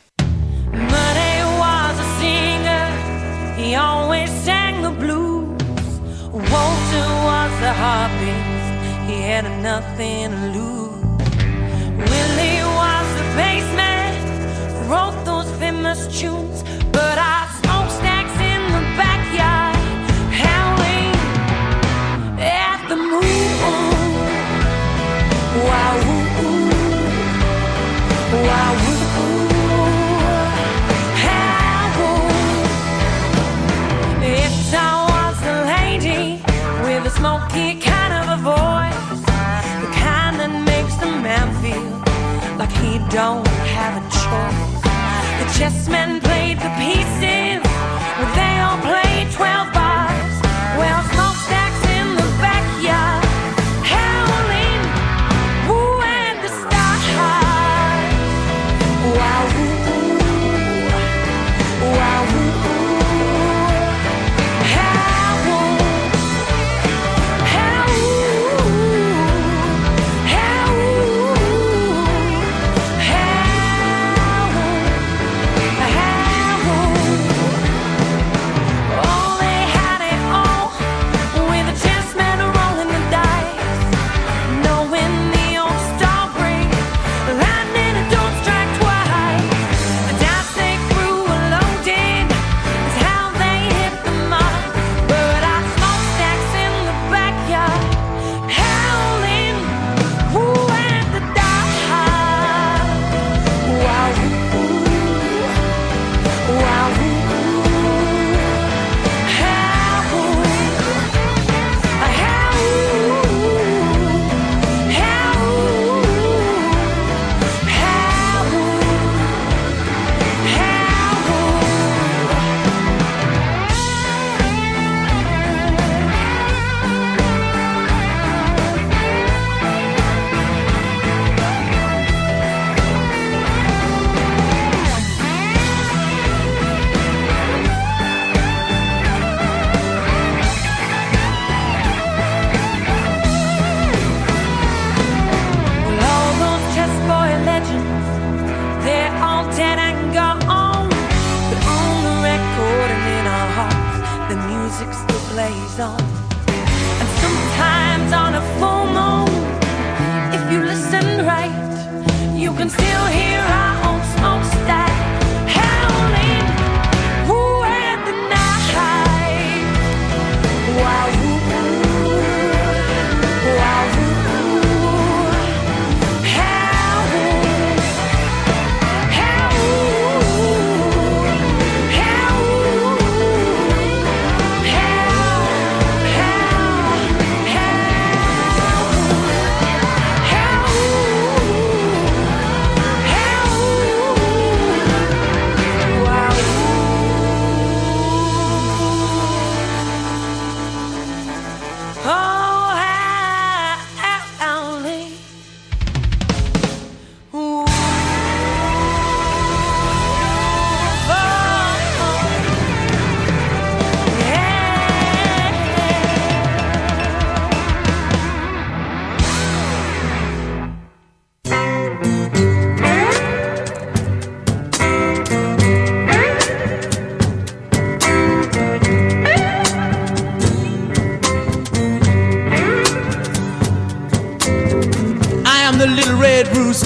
Money was a singer, he always sang the blues. Walter was the harpist, he had nothing to lose. Willie was the bassman, wrote those famous tunes. But our smokestacks in the backyard, howling at the moon. Wow, wow, how. If I was a lady with a smoky kind of a voice, the kind that makes the man feel like he don't have a choice. The chessmen played the pieces, well, they all played 12 bars. Well, smokestacks in the backyard, howling.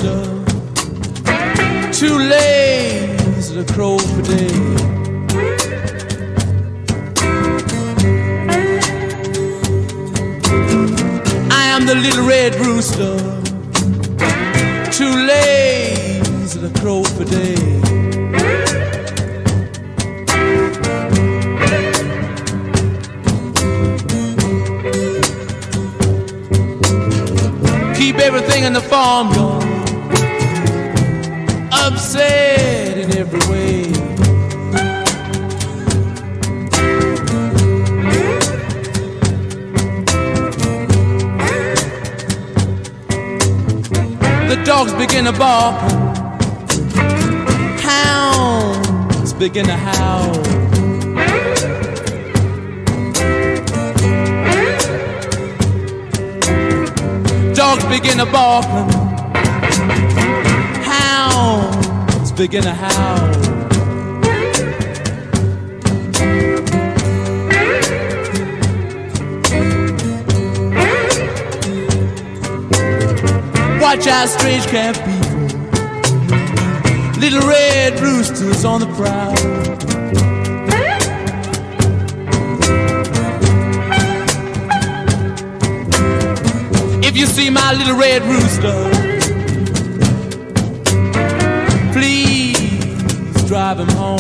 rooster, too lazy to crow for day. I am the little red rooster, too lazy to crow for day. Keep everything in the farmyard upset in every way. The dogs begin to bark, hounds begin to howl. Dogs begin to bark, hounds begin to howl. Watch out, strange camp people, little red roosters on the prowl. If you see my little red rooster, please drive him home.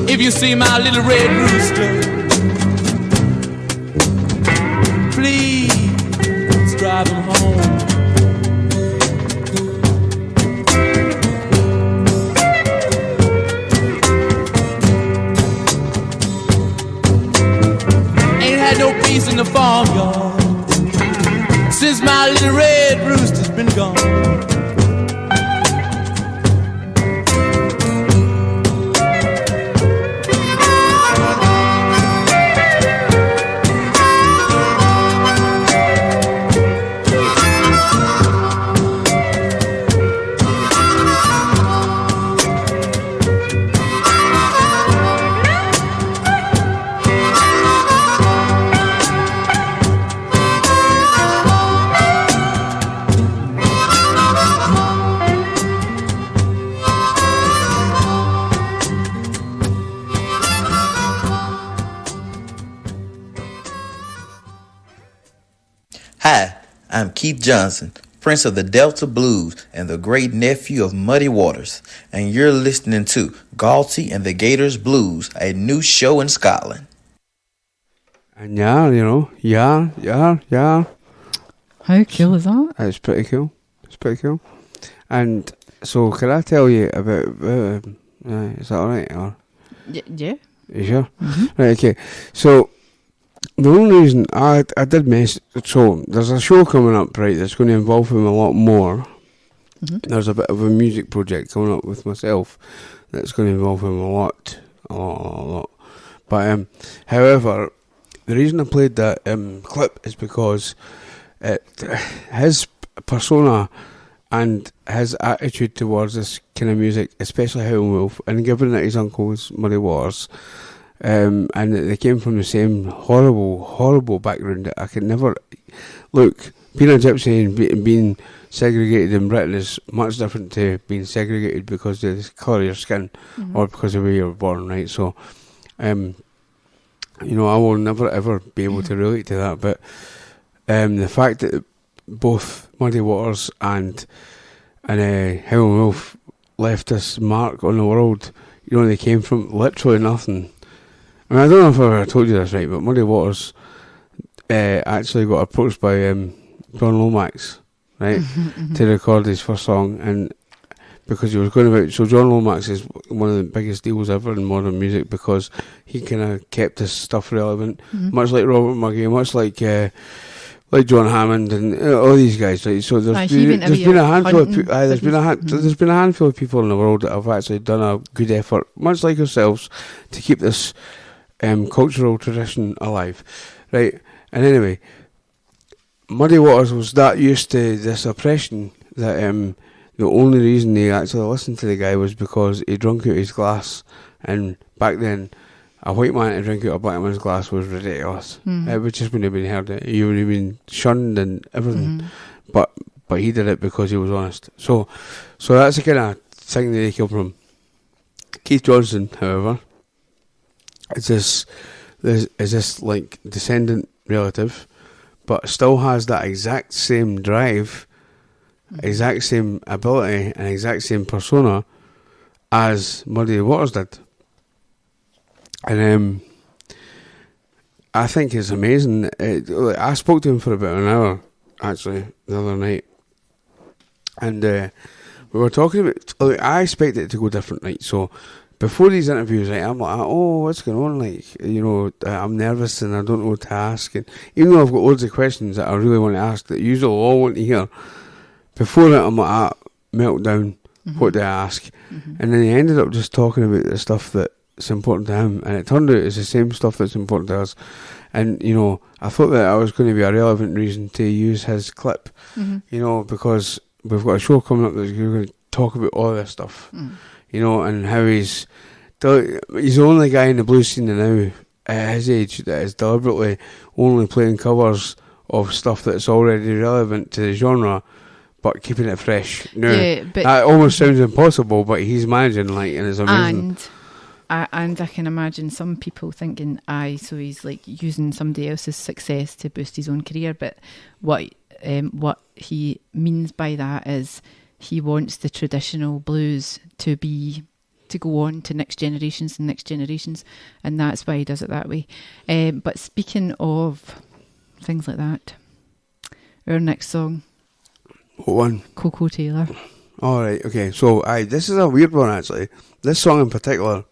If you see my little red rooster, please drive him home. No peace in the farmyard since my little red rooster's been gone. Hi, I'm Keith Johnson, Prince of the Delta Blues and the great nephew of Muddy Waters, and you're listening to Galty and the Gators Blues, a new show in Scotland. And yeah, you know, yeah. How cool is that? It's pretty cool. And so, can I tell you about, is that alright? Or? Yeah. You sure? Mm-hmm. Right, okay. So, the only reason I did miss, so there's a show coming up, right, that's going to involve him a lot more. Mm-hmm. There's a bit of a music project coming up with myself that's going to involve him a lot. But, however, the reason I played that clip is because his persona and his attitude towards this kind of music, especially Howlin Wolf, and given that his uncle's Muddy Waters, and they came from the same horrible background that I could never... Look, being a gypsy and being segregated in Britain is much different to being segregated because of the colour of your skin, mm-hmm. or because of where you were born, right? So, you know, I will never ever be able to relate to that, but the fact that both Muddy Waters and Howlin Wolf left this mark on the world, you know, they came from literally nothing. I mean, I don't know if I ever told you this, right, but Muddy Waters actually got approached by John Lomax, right, mm-hmm. to record his first song, and because he was going about... So John Lomax is one of the biggest deals ever in modern music because he kind of kept his stuff relevant, mm-hmm. much like Robert Muggy, much like John Hammond and all these guys, right? So there's been a handful of there's been a handful of people in the world that have actually done a good effort, much like yourselves, to keep this cultural tradition alive, right? And anyway, Muddy Waters was that used to this oppression that the only reason they actually listened to the guy was because he drunk out his glass, and back then a white man to drink out a black man's glass was ridiculous. It would just wouldn't have been heard. You would have been shunned and everything. But he did it because he was honest. So that's the kind of thing that they came from. Keith Johnson, however, is this like descendant relative, but still has that exact same drive, exact same ability, and exact same persona as Muddy Waters did. And I think it's amazing. I spoke to him for about an hour, actually, the other night. And we were talking about, I expected it to go different, right? So before these interviews, right, I'm like, oh, what's going on? Like, I'm nervous and I don't know what to ask. And even though I've got loads of questions that I really want to ask that you all want to hear, before that, I'm like, meltdown, what do I ask? And then he ended up just talking about the stuff that's important to him. And it turned out it's the same stuff that's important to us. And, I thought that I was going to be a relevant reason to use his clip, because we've got a show coming up that's going to talk about all this stuff, and how he's the only guy in the blues scene now at his age that is deliberately only playing covers of stuff that's already relevant to the genre, but keeping it fresh. Now, that almost sounds impossible, but he's managing, and it's amazing. And I can imagine some people thinking, so he's like using somebody else's success to boost his own career. But what he means by that is he wants the traditional blues to go on to next generations and next generations, and that's why he does it that way. But speaking of things like that, our next song. What one? Coco Taylor. All right, okay. So, this is a weird one actually. This song in particular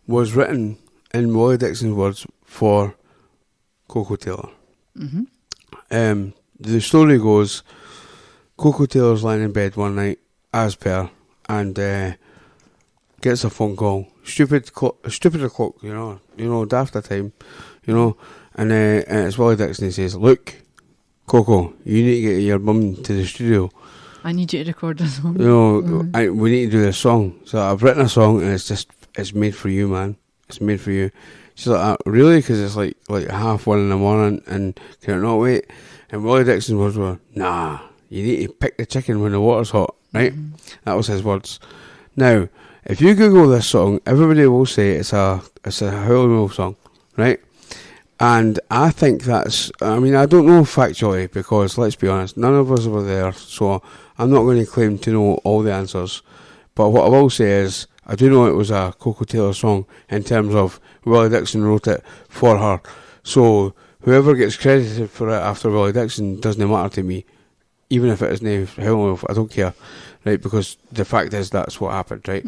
was written in Wally Dixon's words for Coco Taylor. The story goes, Coco Taylor's lying in bed one night, as per, and gets a phone call. Stupid o'clock, daft a time, and it's Wally Dixon. He says, "Look, Coco, you need to get your mum to the studio. I need you to record a song. We need to do this song. So I've written a song, and it's made for you, man. It's made for you." She's like, really? Because it's like 1:30 in the morning, and can it not wait? And Wally Dixon's words were, nah, you need to pick the chicken when the water's hot, right? That was his words. Now, if you Google this song, everybody will say it's a Howlin Wolf song, right? And I think I don't know factually, because let's be honest, none of us were there, so I'm not going to claim to know all the answers. But what I will say is, I do know it was a Coco Taylor song in terms of Willie Dixon wrote it for her. So whoever gets credited for it after Willie Dixon doesn't matter to me. Even if it is named Howlin Wolf, I don't care, right? Because the fact is that's what happened, right?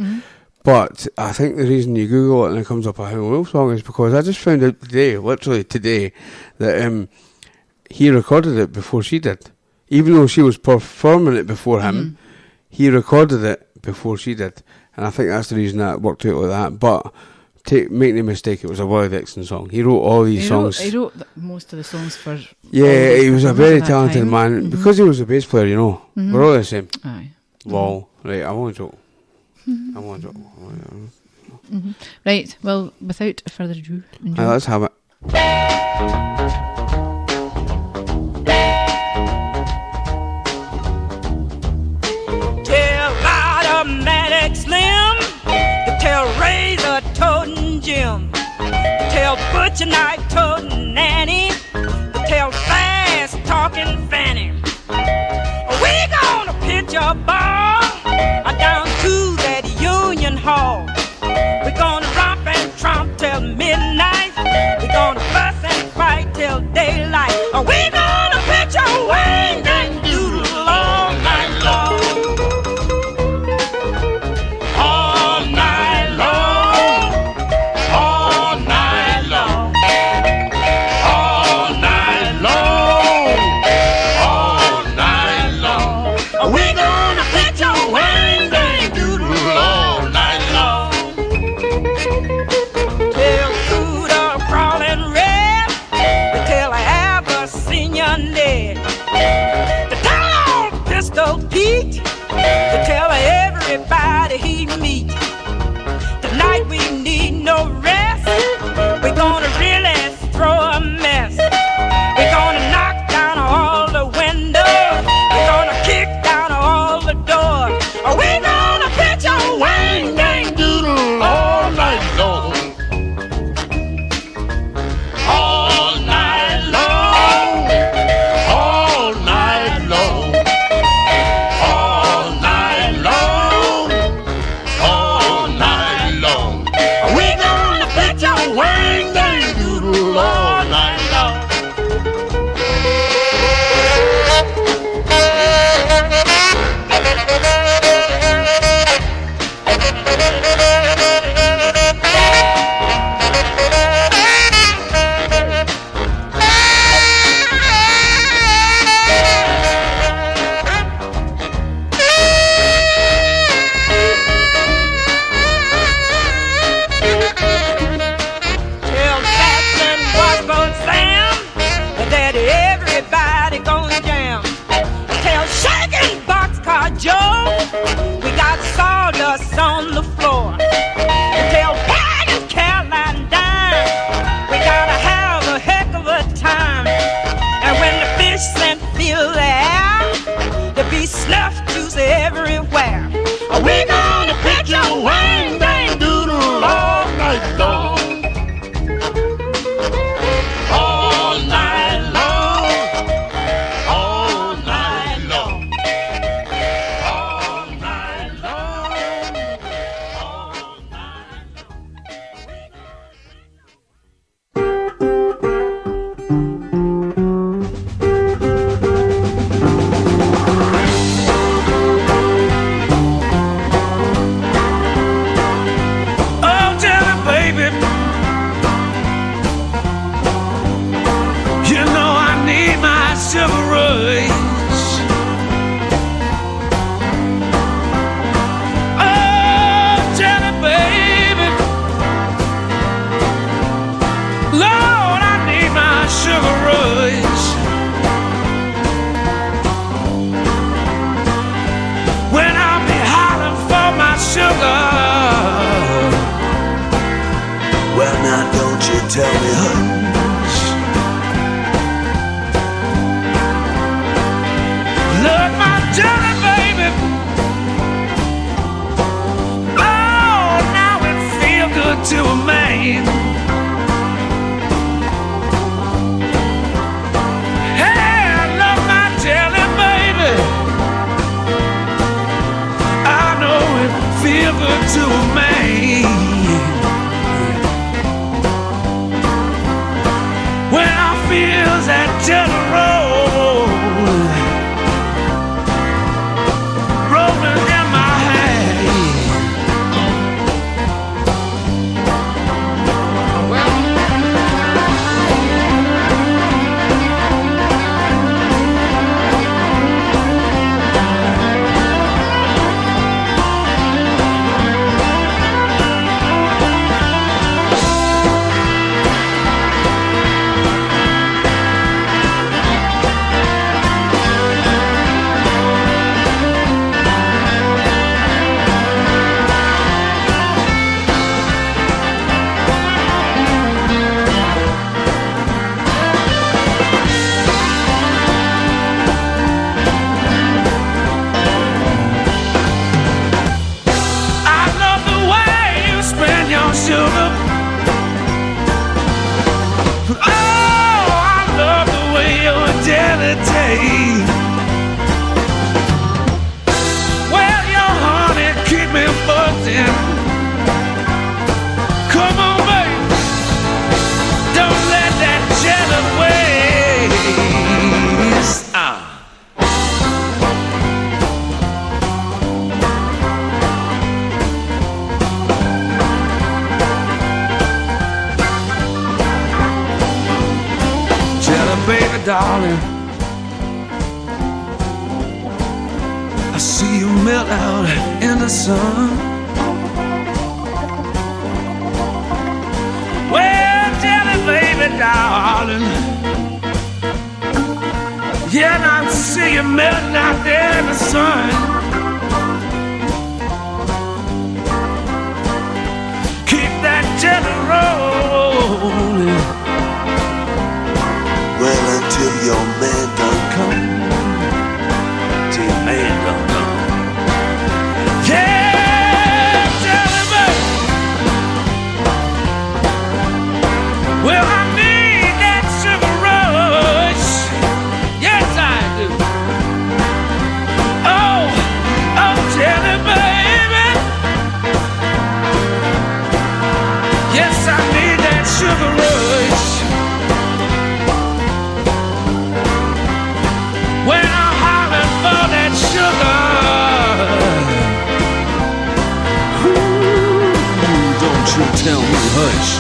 But I think the reason you Google it and it comes up a Howlin Wolf song is because I just found out literally today, that he recorded it before she did. Even though she was performing it before him, he recorded it before she did. And I think that's the reason that it worked out like that. But make no mistake, it was a Willie Dixon song. He wrote all these songs. He wrote most of the songs for... Yeah, he was a very talented man. Because he was a bass player, we're all the same. Aye. Lol. Right, I want to joke. Right, well, without further ado, enjoy. Let's have it. Tell Razor toting Jim, tell Butcher Knight toting Nanny, tell Fast talking Fanny. We gonna pitch a ball down to that Union Hall. We gonna romp and tromp till midnight. We gonna fuss and fight till daylight. We gonna pitch a wing and doodle all night long. To tell everybody he meet, tonight we need Joe, we got sawdust on the floor. And tell Pat and Caroline Dime, we gotta have a heck of a time. And when the fish scent fill the air, there be snuff juice everywhere. We gonna pitch a wang bang doodle all night long. All night long. All night long. All night long. All night Oh, tell me, baby, you know I need my civil rights. Oh, tell me, baby, Lord, I need my civil rights. When I'll be hollering for my sugar. Well, now don't you tell me, hush. Look, my jelly baby. Oh, now it feel good to a man. Hey, look, my jelly baby. I know it feel good to a man. When I feel that jelly roll rolling in my hand. I love the way you spend your sugar. Oh, I love the way your jelly tastes. Well, your honey keep me buzzing. Come on, baby, don't let that jelly waste. Jelly baby, darling, I see you melt out in the sun. Well, jelly baby, darling, yeah, and I see you melting out there in the sun. Keep that jelly rolling. Well, until your man done come. Till your man done come. Yeah, jelly baby. Well, I need that sugar rush. Yes, I do. Oh, oh, jelly baby. Yes, I need that sugar rush. When I'm hollering for that sugar. Ooh, don't you tell me hush.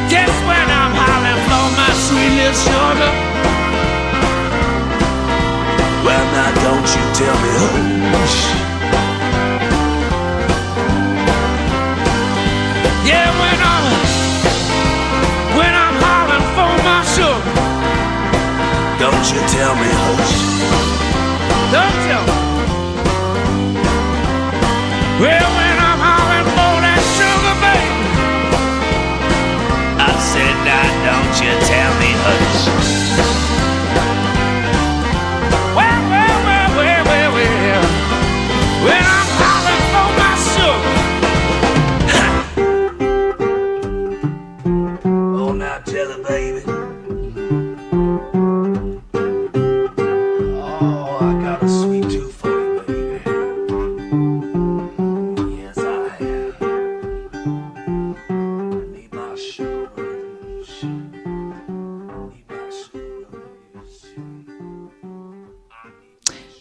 Guess when I'm hollering for my sweet little sugar. Well, now don't you tell me hush. Yeah, when I'm hollering for my sugar. Don't you tell me hush. Don't tell me. Well, when I'm hollering for that sugar, baby, I said, now don't you tell me hush. well, when I'm hollering for my sugar. Oh, now tell it, baby. Oh, I got a sweet tooth for you, baby. Yes, I have. I need my sugar. Need my sugar.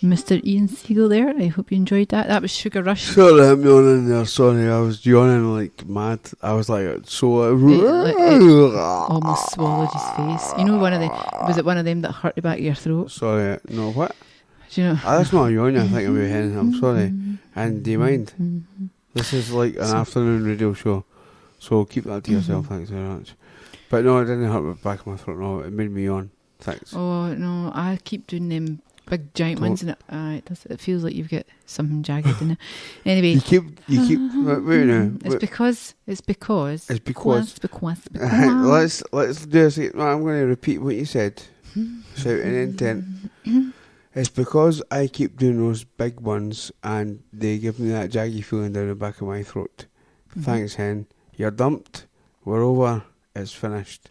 Mr. Ian Siegel there. I hope you enjoyed that. That was Sugar Rush. Sorry, I'm yawning there. Sorry, I was yawning like mad. I was like so. It almost swallowed his face. You know, was it one of them that hurt the back of your throat? Sorry, no, what? Do you know? That's not a yawn I think about Henry. I'm sorry. And do you mind? This is like an afternoon radio show, so keep that to yourself. Thanks very much. But no, it didn't hurt the back of my throat. No, it made me yawn. Thanks. Oh no, I keep doing them big giant ones, and it feels like you've got something jagged in it. Anyway, You keep. Wait now. it's because. Let's do this. No, I'm going to repeat what you said. Shouting intent. It's because I keep doing those big ones and they give me that jaggy feeling down the back of my throat. Thanks, Hen. You're dumped. We're over. It's finished.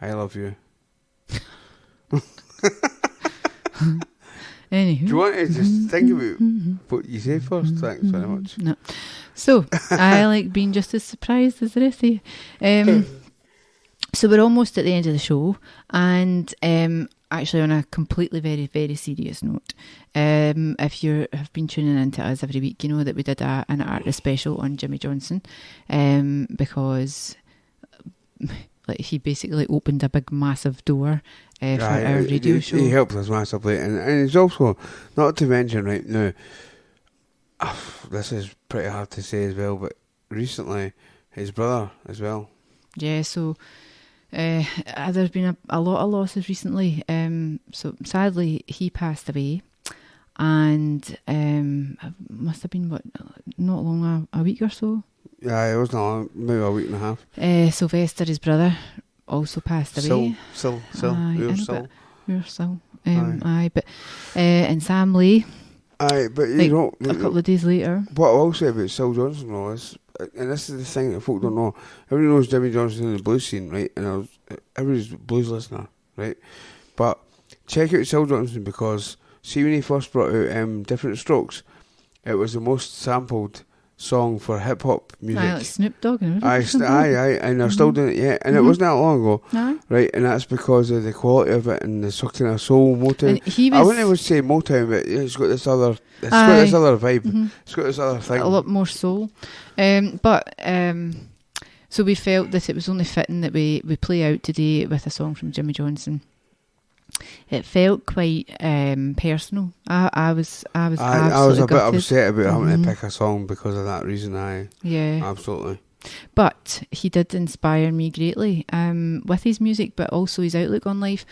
I love you. Anywho. Do you want to just think about what you say first? Thanks very much. No. So, I like being just as surprised as the rest of you. So we're almost at the end of the show, and actually on a completely very, very serious note, if you have been tuning into us every week, you know that we did an artist special on Jimmy Johnson, because like he basically opened a big massive door for our radio show. He helped us massively, and he's also, not to mention right now, this is pretty hard to say as well, but recently his brother as well. Yeah, so there's been a lot of losses recently. So sadly he passed away, and must have been not long, a week or so. Yeah, it was not long, maybe a week and a half. Sylvester, his brother, also passed away. Still. But and Sam Lee. Aye, but you know, a couple of days later. What I will say about Sil Johnson though is, and this is the thing that folk don't know, everybody knows Jimmy Johnson in the blues scene, right? And everybody's a blues listener, right? But check out Sil Johnson, because see when he first brought out Different Strokes, it was the most sampled song for hip hop music. Like Snoop Dogg and everything. Aye, and they're still doing it yet, and it wasn't that long ago, right? And that's because of the quality of it and the kind of soul Motown. I wouldn't even say Motown, but it's got this other, vibe. It's got this other thing, a lot more soul. So we felt that it was only fitting that we play out today with a song from Jimmy Johnson. It felt quite personal. I was a bit upset about having to pick a song because of that reason. Yeah, absolutely. But he did inspire me greatly with his music, but also his outlook on life.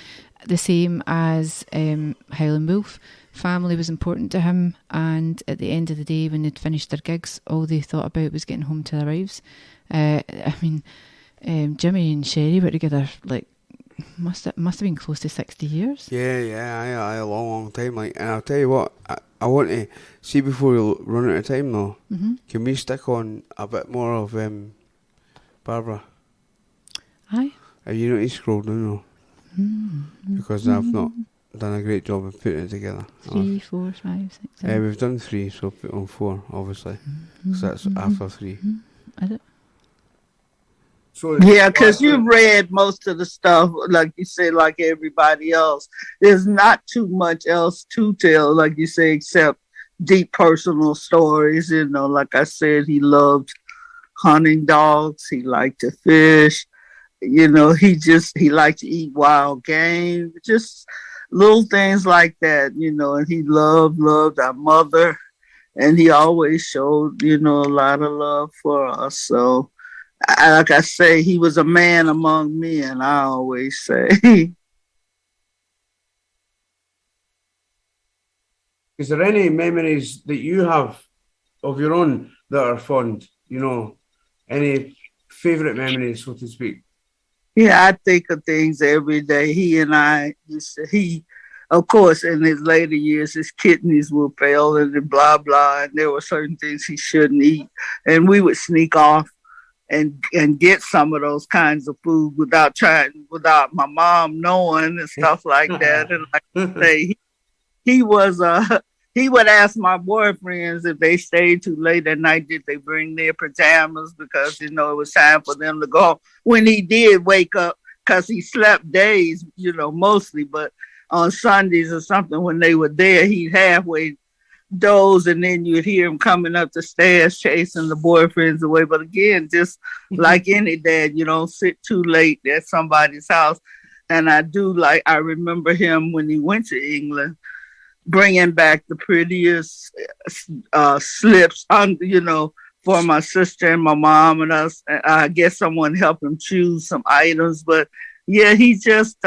The same as Howlin Wolf. Family was important to him, and at the end of the day, when they'd finished their gigs, all they thought about was getting home to their wives. Jimmy and Sherry were together must have been close to 60 years. Yeah, a long time. And I'll tell you what, I want to see before we run out of time though. Can we stick on a bit more of Barbara? Aye. You don't need to scroll down though, because I've not done a great job of putting it together. 3, 4, 5, 6, 7. We've done 3, so put on 4, obviously. So that's after 3. Is it? Yeah, because you read most of the stuff, like you say, like everybody else. There's not too much else to tell, like you say, except deep personal stories. You know, like I said, he loved hunting dogs. He liked to fish. You know, he liked to eat wild game. Just little things like that, you know. And he loved our mother. And he always showed, a lot of love for us. So, like I say, he was a man among men, I always say. Is there any memories that you have of your own that are fond? You know, any favourite memories, so to speak? Yeah, I think of things every day. He and I of course, in his later years, his kidneys were failing and blah, blah, and there were certain things he shouldn't eat. And we would sneak off and get some of those kinds of food without my mom knowing and stuff like that. And like I say, he would ask my boyfriends if they stayed too late at night, did they bring their pajamas, because, you know, it was time for them to go. When he did wake up, because he slept days, you know, mostly, but on Sundays or something, when they were there, he'd halfway doze, and then you'd hear him coming up the stairs chasing the boyfriends away. But again, just like any dad, you don't sit too late at somebody's house. And I remember him when he went to England, bringing back the prettiest slips, you know, for my sister and my mom and us. I guess someone helped him choose some items. But yeah, he just...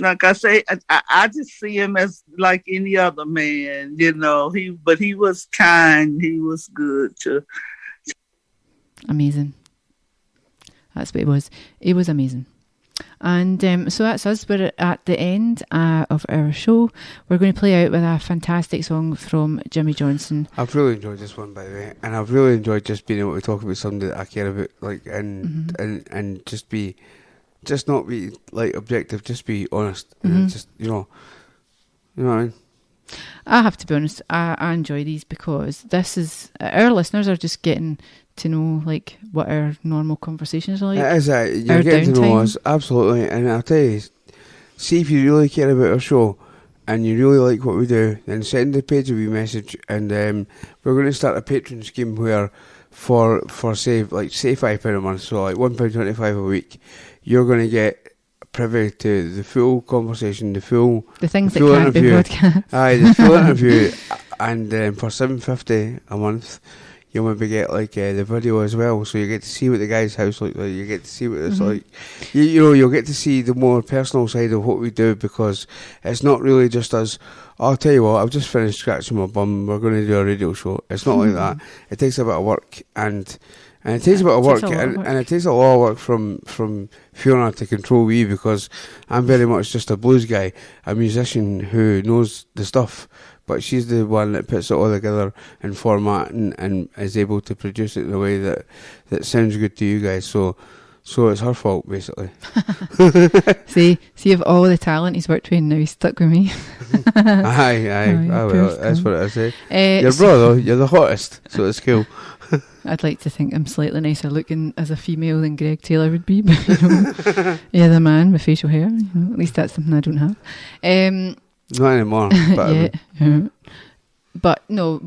like I say, I just see him as like any other man, you know. But he was kind. He was good too. Amazing. That's what it was. It was amazing. And so that's us. We're at the end of our show. We're going to play out with a fantastic song from Jimmy Johnson. I've really enjoyed this one, by the way, and I've really enjoyed just being able to talk about somebody that I care about, like, and just not be like objective, just be honest. And just you know what I mean. I have to be honest, I enjoy these because this is, our listeners are just getting to know like what our normal conversations are like. It is, you're getting to know us, absolutely. And I'll tell you, see if you really care about our show and you really like what we do, then send the page a wee message, and we're going to start a Patreon scheme where for say £5 a month, so like £1.25 a week, you're going to get privy to the full conversation, the things that can't be broadcast. Aye, the full interview, and for $7.50 a month, you'll maybe get like the video as well, so you get to see what the guy's house looks like. You get to see what it's like. You know, you'll get to see the more personal side of what we do, because it's not really just us. I'll tell you what, I've just finished scratching my bum, we're going to do a radio show. It's not like that. It takes a bit of work, and it takes a bit of work, and it takes a lot of work from Fiona to control me, because I'm very much just a blues guy, a musician who knows the stuff, but she's the one that puts it all together in format and is able to produce it in a way that sounds good to you guys. So it's her fault, basically. See of all the talent he's worked with, and now he's stuck with me. Aye, well, that's what I say. Your brother, you're the hottest, so it's cool. I'd like to think I'm slightly nicer looking as a female than Greg Taylor would be, but you know, yeah, the man with facial hair. You know, at least that's something I don't have. Not anymore. But yeah. But no,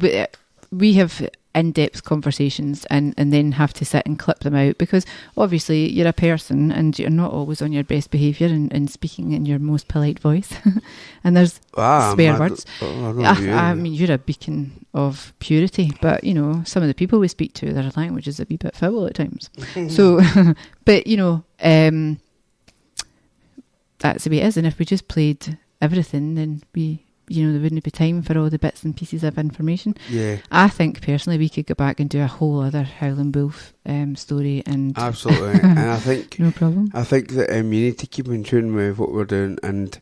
we have in-depth conversations and then have to sit and clip them out, because obviously you're a person and you're not always on your best behaviour and speaking in your most polite voice. And there's swear words. I mean, you're a beacon of purity, but you know, some of the people we speak to, their language is a wee bit foul at times. So, but you know, that's the way it is. And if we just played everything, then there wouldn't be time for all the bits and pieces of information. Yeah. I think personally we could go back and do a whole other Howlin Wolf story, and absolutely. And I think no problem. I think that you need to keep in tune with what we're doing, and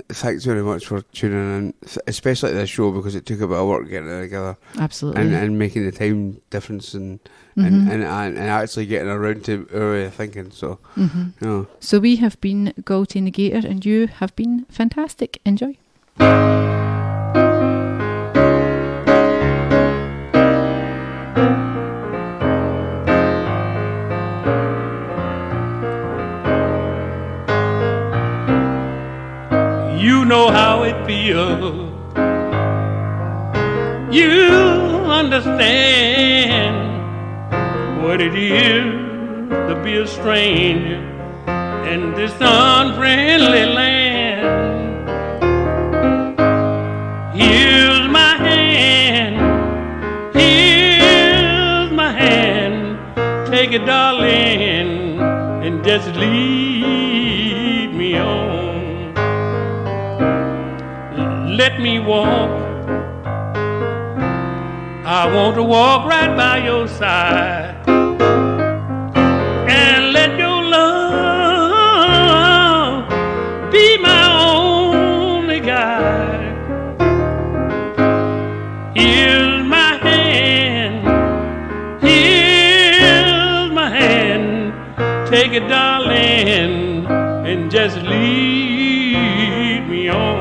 thanks very much for tuning in, especially at this show, because it took a bit of work getting it together. Absolutely. And making the time difference and actually getting around to our way of thinking. So you know. So we have been Galty and the Gator, and you have been fantastic. Enjoy. You know how it feels. You understand what it is to be a stranger in this unfriendly land. Here's my hand, take it, darling, and just lead me on. let me walk. I want to walk right by your side and let your love be my only guide. Here's my hand, here's my hand. Take it, darling, and just lead me on.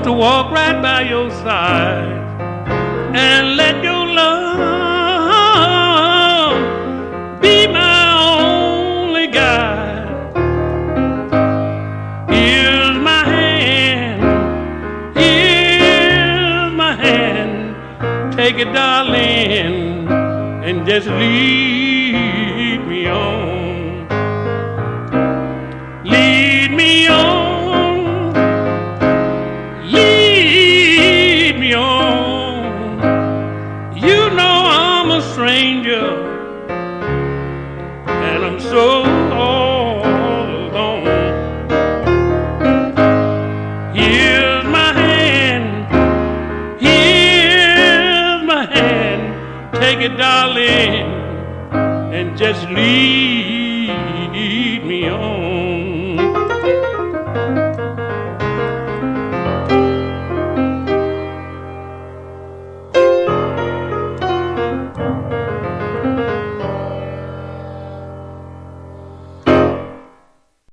To walk right by your side and let your love be my only guide. Here's my hand, here's my hand. Take it, darling, and just lead me on. Lead me on. Stranger, and I'm so all alone. Here's my hand, here's my hand. Take it, darling, and just lead me on.